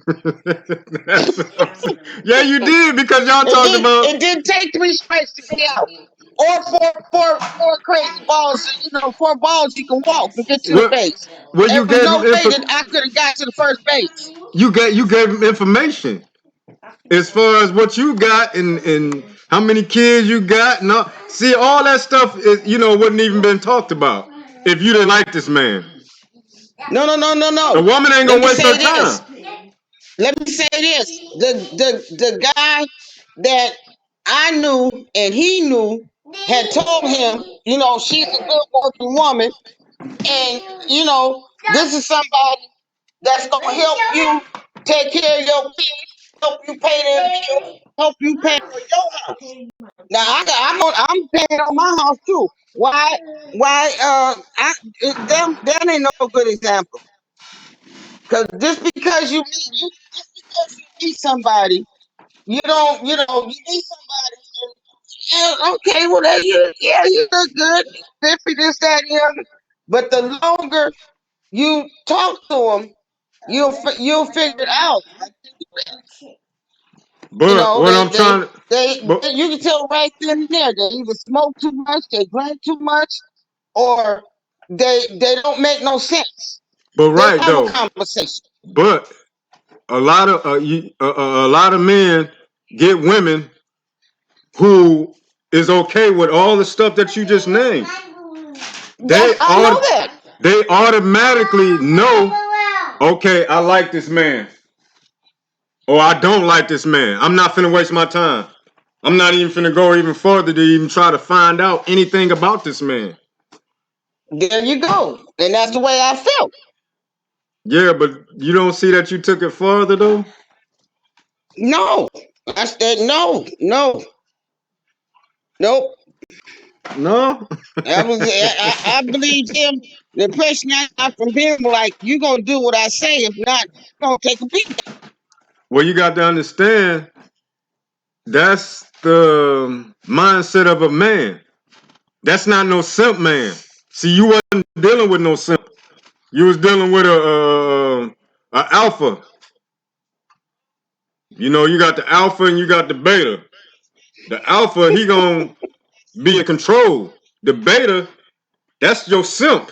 Yeah, you did because y'all talked about. It didn't take 3 strikes to get out. Or four crazy balls, four balls you can walk and get to the Well, base. well, There was no way that I could have got to the first base. you gave him information as far as what you got and how many kids you got. No, see, all that stuff is wouldn't even been talked about if you didn't like this man. No, no, no, no, A no. woman ain't Let gonna me waste her say this. time. Let me say this. The guy that I knew and he knew had told him, she's a good working woman, and this is somebody that's gonna help you take care of your kids, help you pay their bills, help you pay for your house. Now I'm paying on my house too. Why? That ain't no good example. Cause just because you meet somebody, you meet somebody, and okay, well, you look good, fit for this, that, and the other. But the longer you talk to them, you'll figure it out. But what I'm trying to, but You can tell right then and there they either smoke too much, they drink too much, or they don't make no sense. but They right have a though, conversation. but a lot of men get women who is okay with all the stuff that you just named. That I know that. They automatically know, okay, I like this man. Or I don't like this man. I'm not finna waste my time. I'm not even finna go even further to even try to find out anything about this man. There you go. And that's the way I felt. Yeah, but you don't see that you took it further though? No. I said no, no, nope. No? I believed him. The impression I got from him, like, you gonna do what I say. If not, you're gonna take a beat. Well, you got to understand that's the mindset of a man. That's not no simp man. See, you wasn't dealing with no simp. You was dealing with a alpha. You got the alpha and you got the beta. The alpha, he gonna be in control. The beta, that's your simp.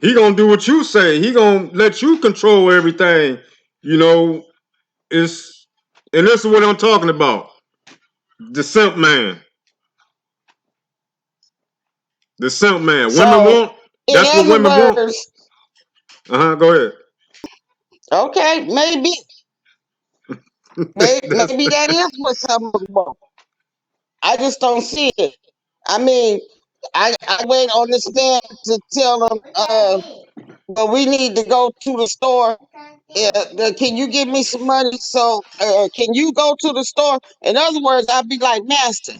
He gonna do what you say. He gonna let you control everything. You know, it's and this is what I'm talking about. The simp man. The simp man. Women So, want. in That's what other women want. words, Go ahead. okay, maybe, That's maybe that is what some of them want. I just don't see it. I mean, I wait on this man to tell them, but we need to go to the store. Can you give me some money? So, can you go to the store? In other words, I'd be like, master,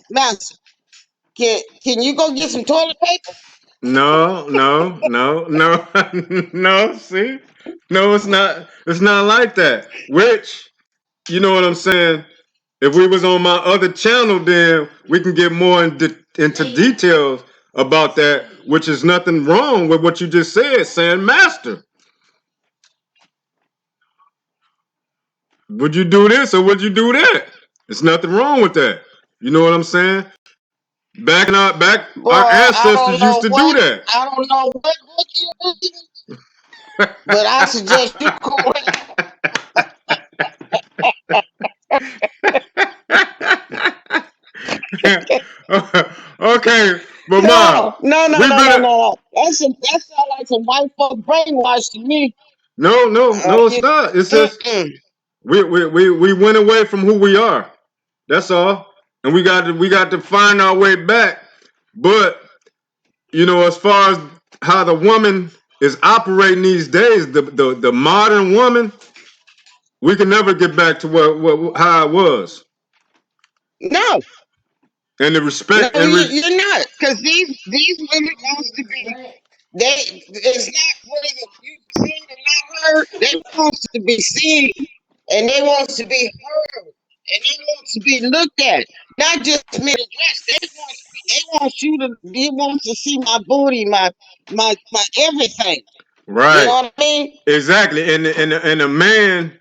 can you go get some toilet paper? No, no, no, no, no. See, no, it's not. It's not like that. Which, you know what I'm saying? If we was on my other channel, then we can get more into details about that. Which is nothing wrong with what you just said, saying master. Would you do this or would you do that? There's nothing wrong with that. You know what I'm saying? Back Boy, our I ancestors don't used know to do what that. I don't know what book you read, but I suggest you go read. Okay, but Ma, No, no, no, we no, no, better. no. That sounds like some white folk brainwash to me. No, no, no, it's You, not. It's just mm-mm. we went away from who we are. That's all, and we got to find our way back. But as far as how the woman is operating these days, the modern woman, we can never get back to what how it was, No, and the no, respect and you're not, because these women wants to be. It's not whether you seen or not heard. They wants to be seen, and they wants to be heard, and they want to be looked at, not just men addressed. They want to see my booty, my everything. You know right, what I mean? exactly, and a man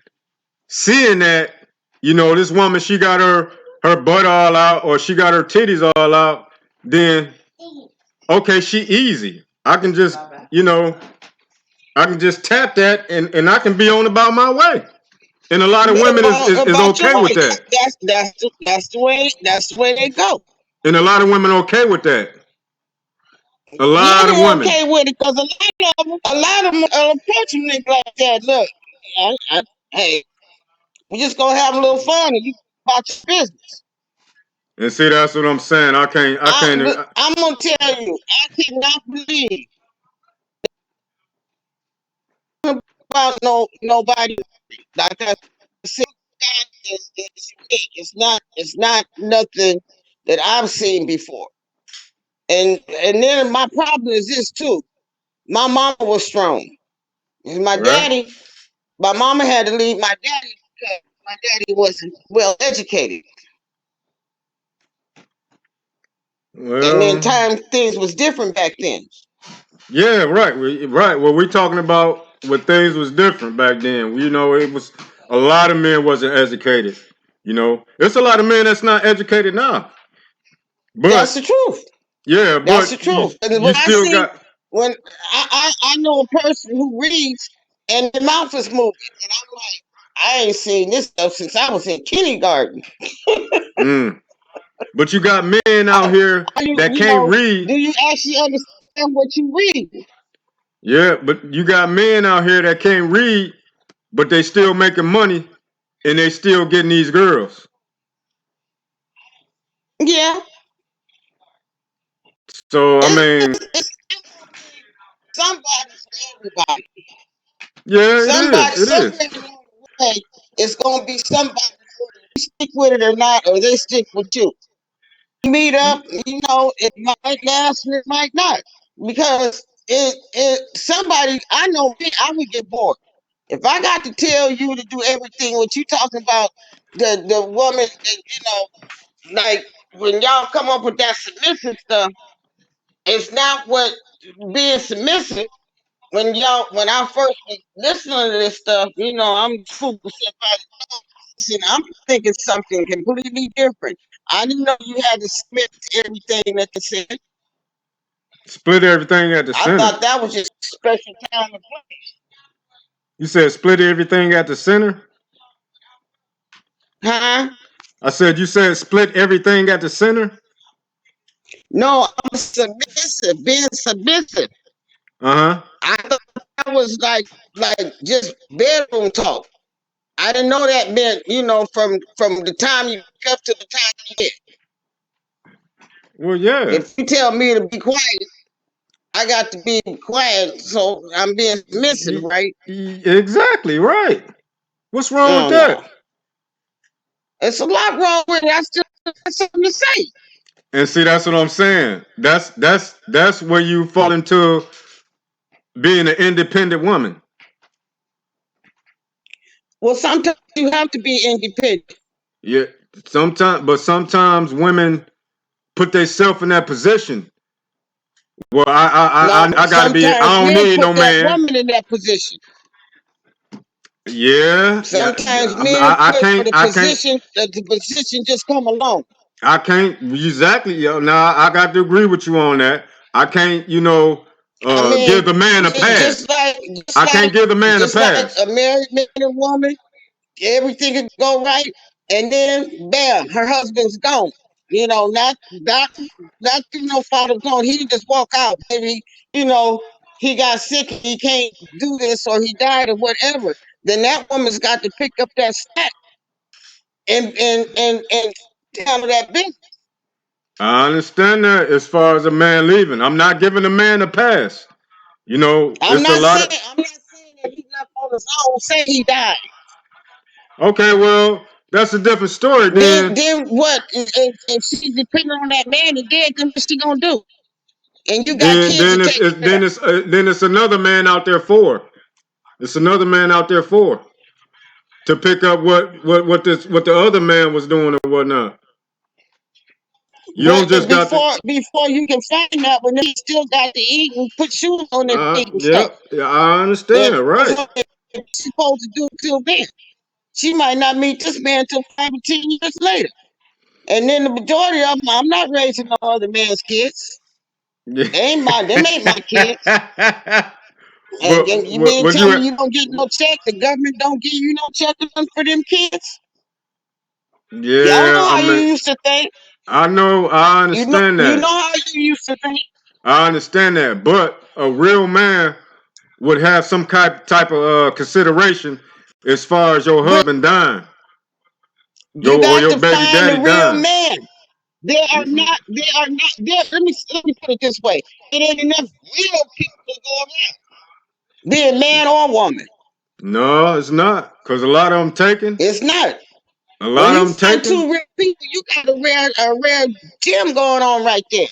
seeing that, this woman, she got her butt all out or she got her titties all out, then okay, she easy. I can just, I can just tap that and I can be on about my way. And a lot of women is About your okay with way. that. That's the way they go. And a lot of women okay with that. A Yeah, lot of they're women. okay with it because a lot of them approach me like that. Look, hey, we just gonna have a little fun and you about your business. And see, that's what I'm saying. I can't. I'm gonna tell you, I cannot believe about nobody like I said. God is unique. It's not nothing that I've seen before. And then my problem is this too. My mama was strong. And Right? my mama had to leave my daddy because my daddy wasn't well educated. And then Well, things was different back then. yeah, right. Right. Well, we're talking about when things was different back then. It was a lot of men wasn't educated. It's a lot of men that's not educated now. That's But the truth. yeah, That's but the you truth. And you when I still see got when I know a person who reads and their mouth is moving, and I'm like, I ain't seen this stuff since I was in kindergarten. mm, but you got men out here that can't read. Do you actually understand what you read? Yeah, but you got men out here that can't read, but they still making money and they still getting these girls. Yeah, So I mean, it's somebody for everybody. yeah, it is. Somebody It is. somewhere along the way, it's gonna be somebody whether you stick with it or not, or they stick with you. Meet up, it might last and it might not. Because it somebody I know me, I would get bored. If I got to tell you to do everything what you talking about, the woman that, like when y'all come up with that submissive stuff, it's not what being submissive. When I first was listening to this stuff, I'm food set by the listen, I'm thinking something completely different. I didn't know you had to submit to everything that they said. Split everything at the I center. thought that was just special time and place. You said split everything at the center? Huh? I said you said split everything at the center? No, I'm submissive, being submissive. Uh-huh. I thought that was like just bedroom talk. I didn't know that meant, from the time you wake up to the time you get. Well, yeah. If you tell me to be quiet, I got to be quiet, so I'm being submissive, right? Exactly right. What's wrong with Oh that? no, it's a lot wrong with it. I still got something to say. And see, that's what I'm saying. That's where you fall into being an independent woman. Well, sometimes you have to be independent. Yeah, sometimes women put themselves in that position. Well, No, I gotta be. sometimes I don't men need put no that man. woman in that position. Yeah, yeah. Sometimes men I put can't. I can't. the position just come along. I can't exactly. Yo, now I got to agree with you on that. I can't. I Give mean, the man a just pass. like I can't give the man a just like pass. a married man and woman, everything could go right, and then bam, her husband's gone. Not through no fault of gone. He just walk out. Maybe you know he got sick. He can't do this, or he died, or whatever. Then that woman's got to pick up that slack and handle that business. I understand that as far as a man leaving. I'm not giving a man a pass. It's a lot of. I'm not saying that he left on his own. I'm saying he died. Okay, well, that's a different story then. Then what? If she's depending on that man and dead, then what's she gonna do? And you got Then kids to then it's, take it's care of. then it's another man out there for. It's another man out there for to pick up what the other man was doing or whatnot. You don't But just got to. before you can find that one, they still got to eat and put shoes on their feet and stuff. Yep, yeah, I And understand, that's right? what they're supposed to do till then. She might not meet this man till 5 or 10 years later. And then the majority of them, I'm not raising no other man's kids. Yeah. Them ain't my kids. And but you mean to but tell you, me you don't get no check? The government don't give you no check for them kids? Y'all yeah, know I how you mean, used to think. I know, I understand You know that. how you used to think. I understand that, but a real man would have some type of consideration as far as your But husband dying, you or got your to baby find the daddy real dying. man. They are not there. Let me put it this way. It ain't enough real people to go around. Be it man or woman. No, it's not, cause a lot of them taken. It's not. A When lot of you them find taken. two real people, you got a rare gem going on right there.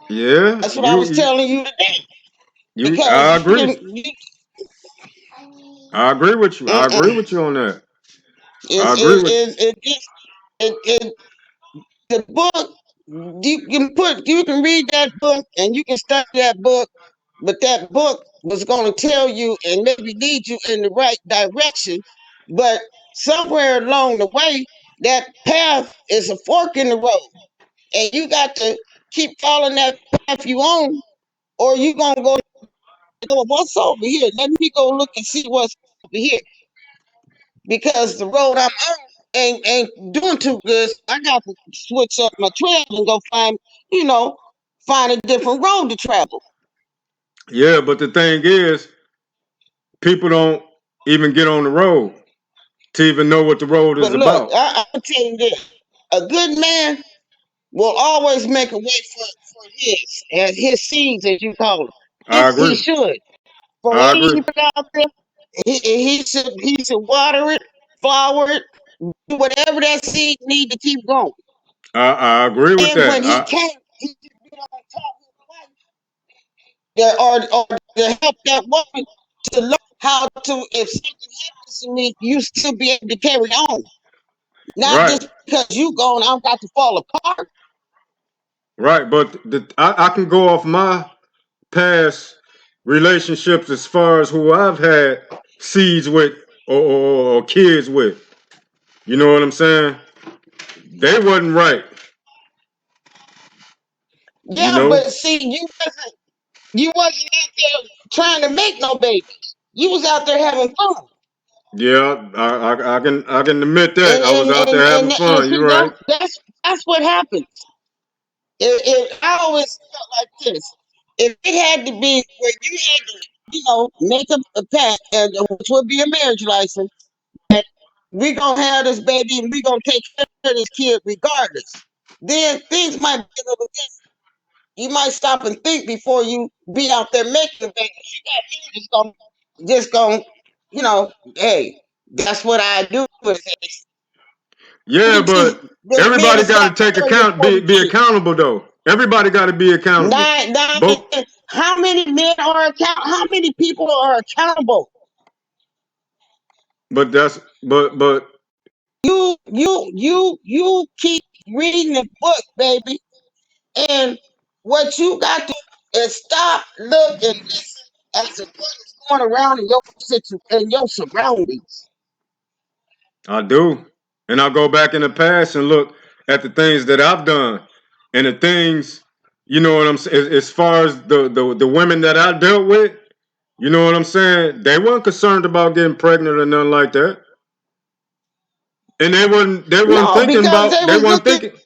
Yeah, That's what I was telling you today. Because I you agree. can you I agree with you. I agree uh-uh. with you on that. I It's agree with. it the book you can read that book and you can study that book, but that book was going to tell you and maybe lead you in the right direction, but somewhere along the way that path is a fork in the road, and you got to keep following that path you on, or you gonna go what's over here. Let me go look and see what's over here, because the road I'm on ain't doing too good. So I got to switch up my trail and go you know, find a different road to travel. Yeah, but the thing is, people don't even get on the road to even know what the road is But look, about. I'll tell you this: a good man will always make a way for his seeds, as you call them. I He agree. should. For I what he agree. put out there, he should water it, flower it, do whatever that seed need to keep going. I agree with And that. when he can't, he should get on top of his wife or to help that woman to learn how to, if something happens to me, you still be able to carry on. Not Right, just because you gone, I've got to fall apart. right. But I can go off my past relationships as far as who I've had seeds with or kids with. You know what I'm saying? They wasn't right. You Yeah, know? but see, you wasn't out there trying to make no babies. You was out there having fun. Yeah, I can admit that. And I was and out and there having and fun. see You're right. that's what happens. I always felt like this. If it had to be where you had to, make a pact, and which would be a marriage license, that we gonna have this baby and we gonna take care of this kid regardless. Then things might be a little different. you might stop and think before you be out there making a baby. You got me just gonna, hey, that's what I do. Yeah, but The men everybody has got got to take 30 or account, 40 be kids. accountable though. Everybody got to be accountable. Nine, Both, how many men are accountable? How many people are accountable? but that's but You keep reading the book, baby, and what you got to do is stop, look, and listen as to what is going around in your surroundings. I do, and I go back in the past and look at the things that I've done, and the things, you know what I'm saying. As far as the women that I dealt with, you know what I'm saying. They weren't concerned about getting pregnant or nothing like that, and they weren't No, thinking because about they they was weren't looking, thinking.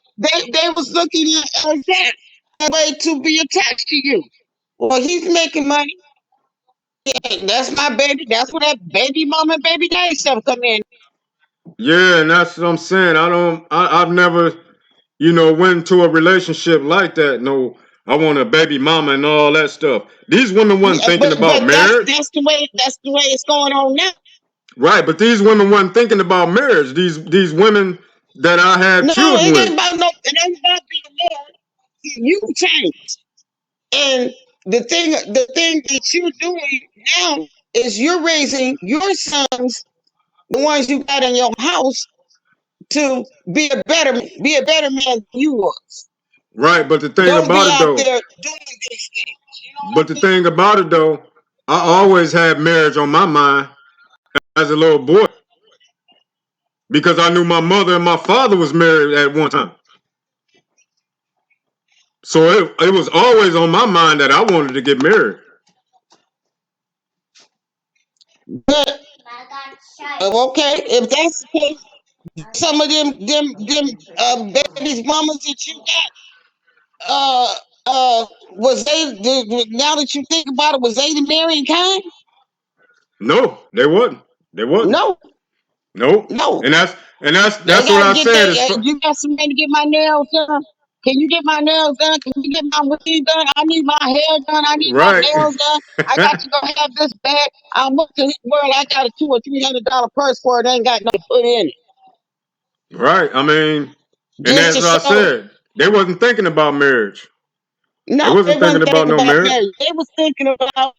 they was looking at as that a way to be attached to you. Well, he's making money. Yeah, that's my baby. That's where that baby mama and baby daddy stuff come in. Yeah, and that's what I'm saying. I've never, went into a relationship like that. No, I want a baby mama and all that stuff. These women wasn't Yeah, thinking but about marriage. that's the way it's going on now. Right, but these women wasn't thinking about marriage. These women that I had No, children it ain't with. about no. It ain't about being married. You change, and the thing that you're doing now is you're raising your sons, the ones you got in your house, to be a better man than you was. Right, but the thing Don't about be it out though, there doing these things. You know what but the I mean? thing about it though, I always had marriage on my mind as a little boy because I knew my mother and my father was married at one time. So it was always on my mind that I wanted to get married. But okay, if that's the case, some of them babies mamas that you got, was now that you think about it, was they the marrying kind? No, they wasn't. They wasn't. No, Nope. no. They And that's what got to I get said. they. You got somebody to get my nails done? Can you get my nails done? Can you get my weed done? I need my hair done. I need my Right. nails done. I got to go have this bag. I went to his world. I got a $200 or $300 purse for it. Ain't got nothing to put in it. Right. I mean, and Just that's to what I show. said. They wasn't thinking about marriage. They No, they wasn't thinking wasn't about thinking no about marriage. marriage. They was thinking about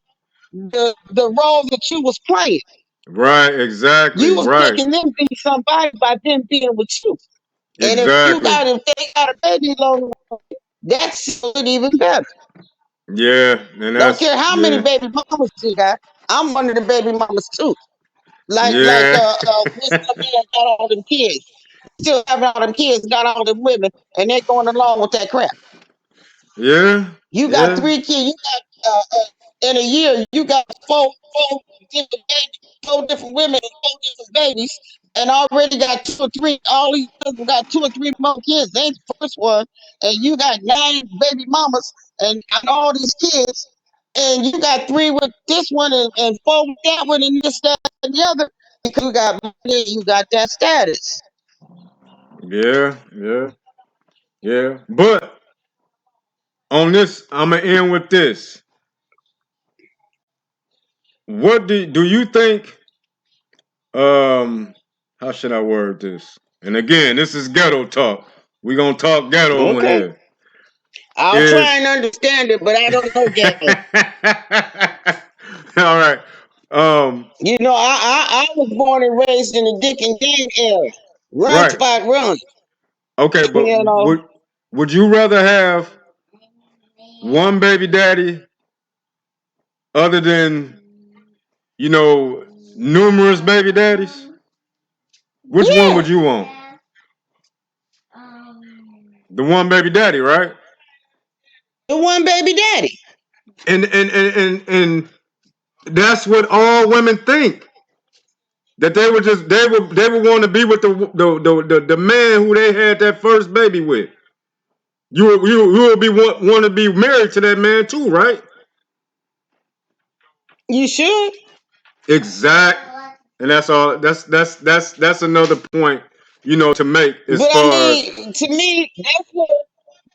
the role that you was playing. Right. Exactly. You was Right. making them be somebody by them being with you. And Exactly. if they got a baby along the way, that's even better. Yeah. And Don't that's care how many yeah. baby mamas you got. I'm one of the baby mamas too. Like Yeah. what's my man got all them kids. Still having all them kids, got all them women, and they going along with that crap. Yeah. You got Yeah. 3 kids. You got in a year, you got four different babies, 4 different women and 4 different babies, and already got 2 or 3. All these people got 2 or 3 more kids. They ain't the first one, and you got 9 baby mamas and all these kids, and you got 3 with this one and 4 with that one, and this, that, and the other. Because you got money, you got that status. Yeah. Yeah. Yeah. But on this, I'm gonna end with this. What do you think? How should I word this? And again, this is ghetto talk. We gonna talk ghetto on Okay, here. I'll try Is and understand it, but I don't know ghetto. all right. Um, You know, I was born and raised in the Dick and Jane era. Run, right. spot, run. Okay, but You know, would you rather have one baby daddy other than numerous baby daddies? Which one yeah, would you want? The one baby daddy, right? the one baby daddy. And that's what all women think. That they would want to be with the man who they had that first baby with. You will be want to be married to that man too, right? You should. Exact. And that's all. That's another point, to make as But I far as mean, to me, that's what.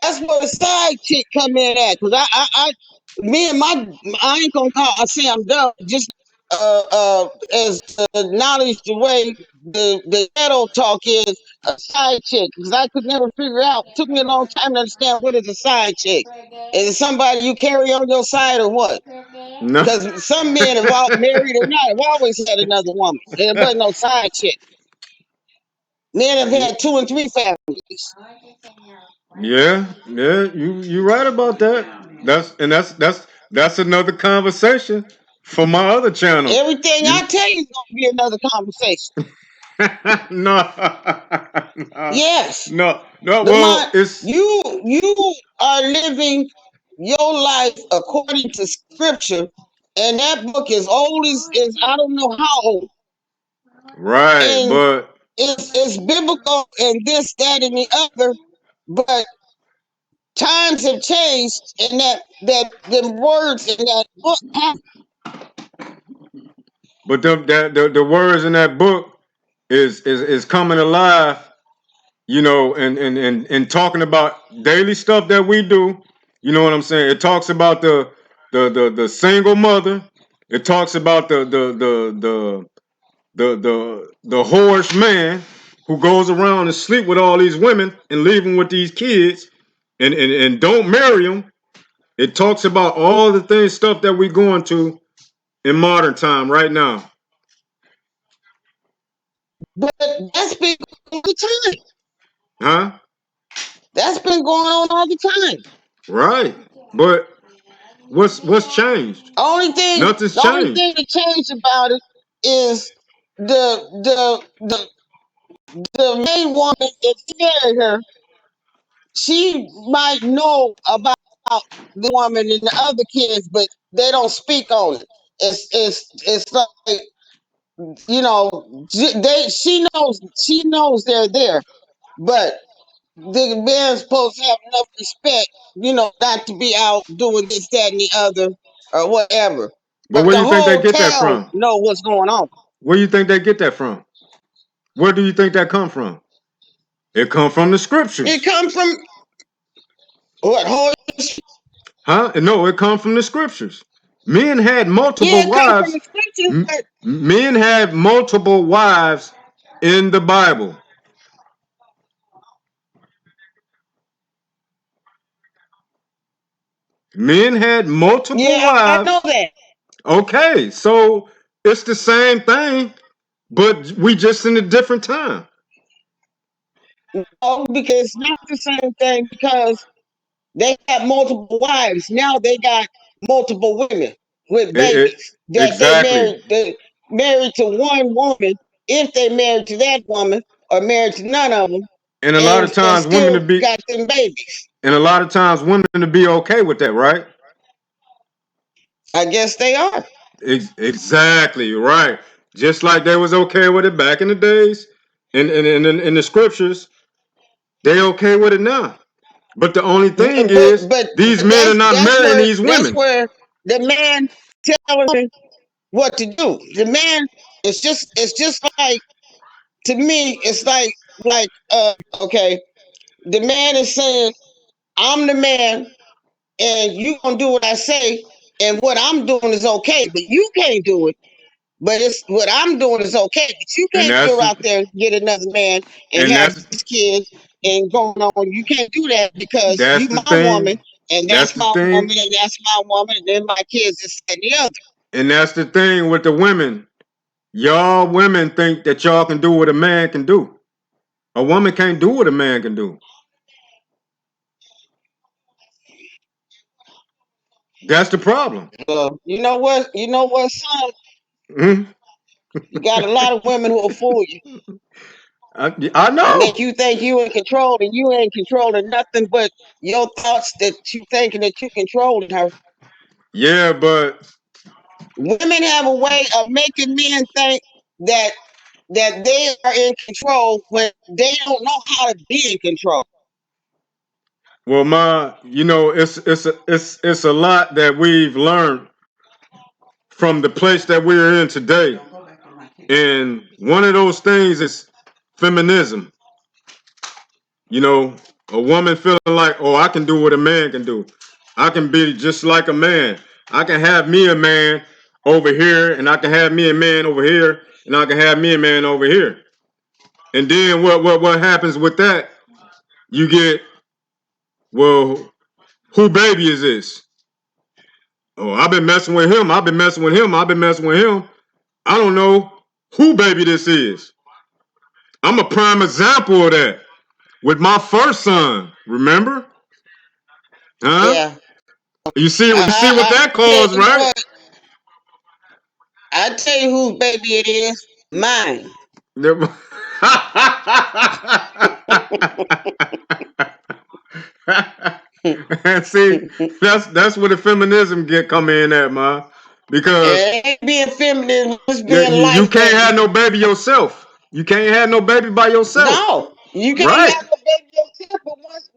That's where the side chick come in at. Cause me and I ain't gonna call. I say I'm done. Just as knowledge the way the ghetto talk is a side chick. Cause I could never figure out. Took me a long time to understand what is a side chick. Is it somebody you carry on your side or what? No. Because some men have all married or not have always had another woman. And it wasn't no side chick. Men have had 2 and 3 families. Yeah, yeah, you right about that. That's another conversation for my other channel. Everything You I tell you is gonna be another conversation. no, no, Yes. no. Lamont, Well, it's you are living your life according to scripture, and that book is old as I don't know how old. right, And but it's biblical and this, that, and the other, but times have changed and that the words in that book have. the words in that book is coming alive, you know, and talking about daily stuff that we do. You know what I'm saying? It talks about the single mother. It talks about the whorish man who goes around and sleep with all these women and leave them with these kids and don't marry them. It talks about all the things stuff that we're going to in modern time right now. But that's been all the time. Huh? That's been going on all the time. Right. But what's changed? Nothing's The only changed. thing that changed about it is the main woman that married her, she might know about the woman and the other kids, but they don't speak on it. It's like, you know, she knows they're there, but the man's supposed to have enough respect, you know, not to be out doing this, that, and the other, or whatever. But But where the do you think they whole get that town from? know what's going on. Where do you think they get that from? Where do you think that come from? It come from the It scriptures. comes from what whole Huh? No, it come from the scriptures. Men had yeah, multiple it comes from wives. the scriptures, but Men had multiple wives in the Bible. Men had multiple yeah, I know wives. that. Okay, so it's the same thing, but we just in a different time. No, because it's not the same thing because they got multiple wives. Now they got multiple women with babies that Exactly. they married to one woman if they married to that woman or married to none of them And a lot of and times women to still be got them babies. and a lot of times women to be okay with that, right? I guess they are. Exactly, right. Just like they was okay with it back in the days, in the scriptures, they okay with it now. But the only thing is, But these men are not that's marrying where these women. the man telling what to do. The man it's just like to me it's like okay, the man is saying I'm the man and you gonna do what I say and what I'm doing is okay, but you can't do it. But it's what I'm doing is okay, but you And can't that's go the out there and get another man and and have these kids and going on. You can't do that because that's you the my woman thing. and That's that's the my thing. woman and that's my woman and then my kids this and the other. And that's the thing with the women. Y'all women think that y'all can do what a man can do. A woman can't do what a man can do. That's the problem. You know what, son? Mhm. You got a lot of women who will fool you. I Make know. you think you in control and you ain't controlling nothing but your thoughts that you thinking that you controlling her. Yeah, but Women have a way of making men think that they are in control when they don't know how to be in control. well, you know, it's a lot that we've learned from the place that we're in today. Don't go back in my kitchen. And one of those things is feminism. You know, A woman feeling like, oh, I can do what a man can do. I can be just like a man. I can have me a man over here, and I can have me a man over here, and I can have me a man over here. And then what happens with that? You get, well, who baby is this? Oh, I've been messing with him. I've been messing with him. I've been messing with him. I don't know who baby this is. I'm a prime example of that with my first son. Remember? Huh? Yeah. You see what that I tell caused, you right? what, I tell you whose baby it is. Mine. And see, that's where the feminism get come in at, man. Because It ain't being feminine, it's you, being you life, can't have baby. no baby yourself. You can't have no baby by yourself. No, you can't Right. have no baby yourself, but once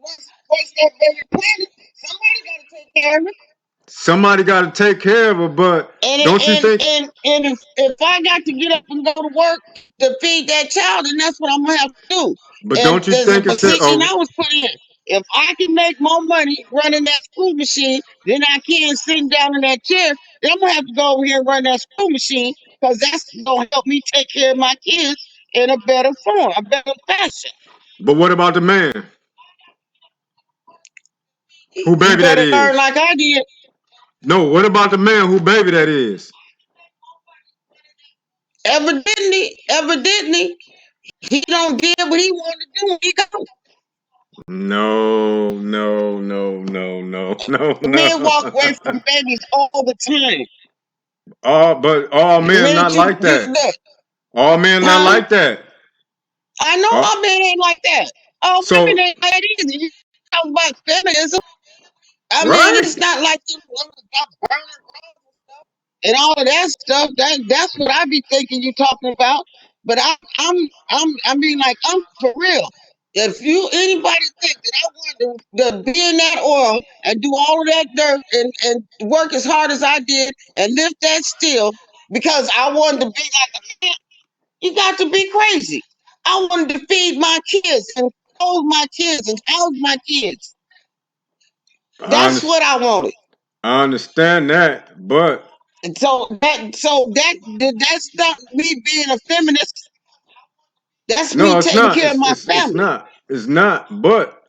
that baby planted, somebody gotta take care of it. Somebody got to take care of her, but And don't you think? if I got to get up and go to work to feed that child, then that's what I'm gonna have to do. But And don't you there's a think it's position I was put in. If I can make more money running that screw machine than I can sitting down in that chair, then I'm gonna have to go over here and run that screw machine because that's gonna help me take care of my kids in a better form, a better fashion. But what about the man? Who He baby that better learn is? like I did. No, what about the man who baby that is? Evidently, he don't did what he wanted to do when he go. No, no, no, no, no, no, Men walk no. away from babies all the time. But all The men not minute like you that. look, All men not huh? like that. I know Uh, all men ain't like that. All women so ain't like that either. You talk about feminism. I mean, right. it's not like them women got burning and all of that stuff. That's what I be thinking you talking about. But I mean, like I'm for real. If you anybody think that I want to be in that oil and do all of that dirt and work as hard as I did and lift that steel because I wanted to be like a man, you got to be crazy. I wanted to feed my kids and clothe my kids and house my kids. I, That's under, what I wanted. I understand that, but And that's not me being a feminist. That's no, me it's taking not. care of my It's family. not. It's not. But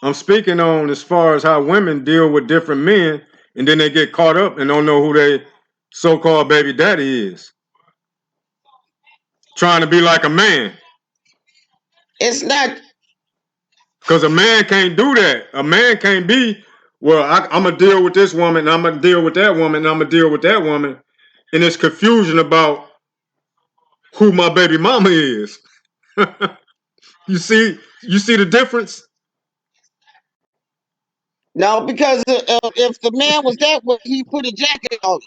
I'm speaking on as far as how women deal with different men, and then they get caught up and don't know who they so-called baby daddy is, trying to be like a man. It's not. Because a man can't do that. A man can't be, well, I'm going to deal with this woman, and I'm going to deal with that woman, and I'm going to deal with that woman. And it's confusion about who my baby mama is. You see the difference? No, because if the man was that way, he put a jacket on it.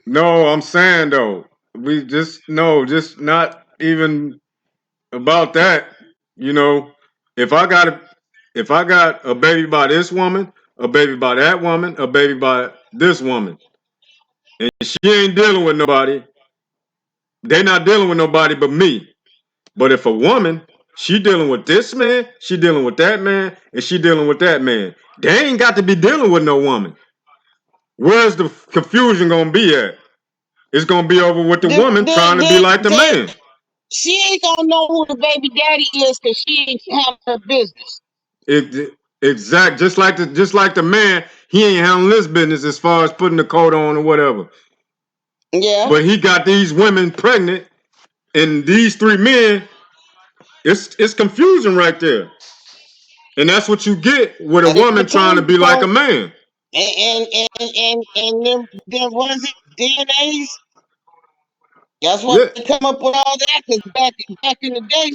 No, I'm saying though, we just no, just not even about that. You know, if I got a, if I got a baby by this woman, a baby by that woman, a baby by this woman, and she ain't dealing with nobody, they not dealing with nobody but me. But if a woman, she dealing with this man, she dealing with that man, and she dealing with that man, they ain't got to be dealing with no woman. Where's the confusion gonna be at? It's gonna be over with the Then, woman trying then, to be then, like the then man. she ain't gonna know who the baby daddy is because she ain't handling her business. Exact, just like the man, he ain't handling his business as far as putting the coat on or whatever. Yeah, But he got these women pregnant, and these three men. It's confusing right there, and that's what you get with a and woman every trying to time be you like a go man. and then what is it? DNAs. That's why Yeah, they come up with all that. Because back in the day,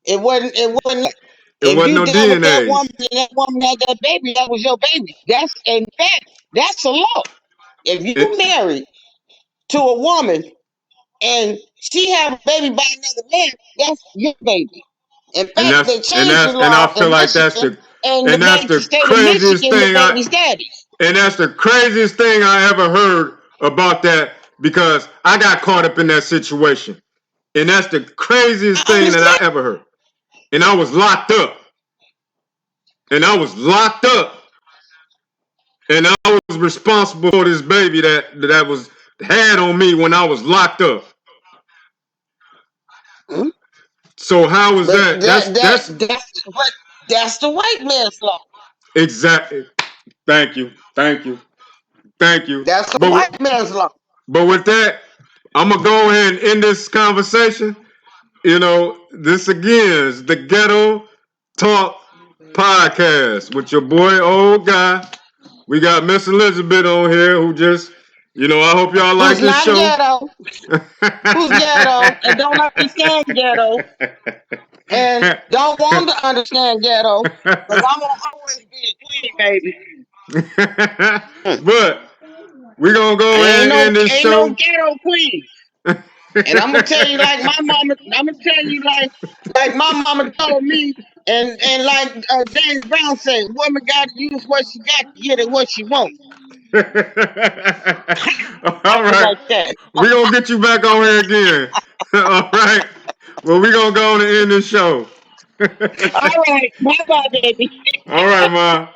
it wasn't. it If wasn't you no dealt with that woman DNAs. and that woman had that baby, that was your baby. That's in fact, that's a law. If you It, married to a woman and she have a baby by another man, that's your baby. In and fact, that's they and changed the that's and I law feel in like that's Michigan the and to and that's make the the state of craziest Michigan the thing I baby's daddy. and that's the craziest thing I ever heard about that because I got caught up in that situation. And that's the craziest I thing that understand. I ever heard. And I was locked up. and I was locked up, and I was responsible for this baby that was had on me when I was locked up. Hmm? So how is But that? that's the white man's law. Exactly. Thank you. Thank you. Thank you. That's the But white man's law. but with that, I'm gonna go ahead and end this conversation. This again is the Ghetto Talk Podcast with your boy, old guy. We got Miss Elizabeth on here who just, I hope y'all like Who's this not show. ghetto, who's ghetto and don't understand ghetto and don't want to understand ghetto, because I'm gonna always be a queen, baby. Hmm. But we're gonna go ahead and end this Ain't no show. ghetto queen. And I'm gonna tell you like my mama. I'm gonna tell you like my mama told me, and like James Brown said, woman got to use what she got to get it what she want. All How you right. like that? We're going to get you back on here again. All right. Well, we're going to go on and end this show. All right, bye bye, baby. All right, Ma.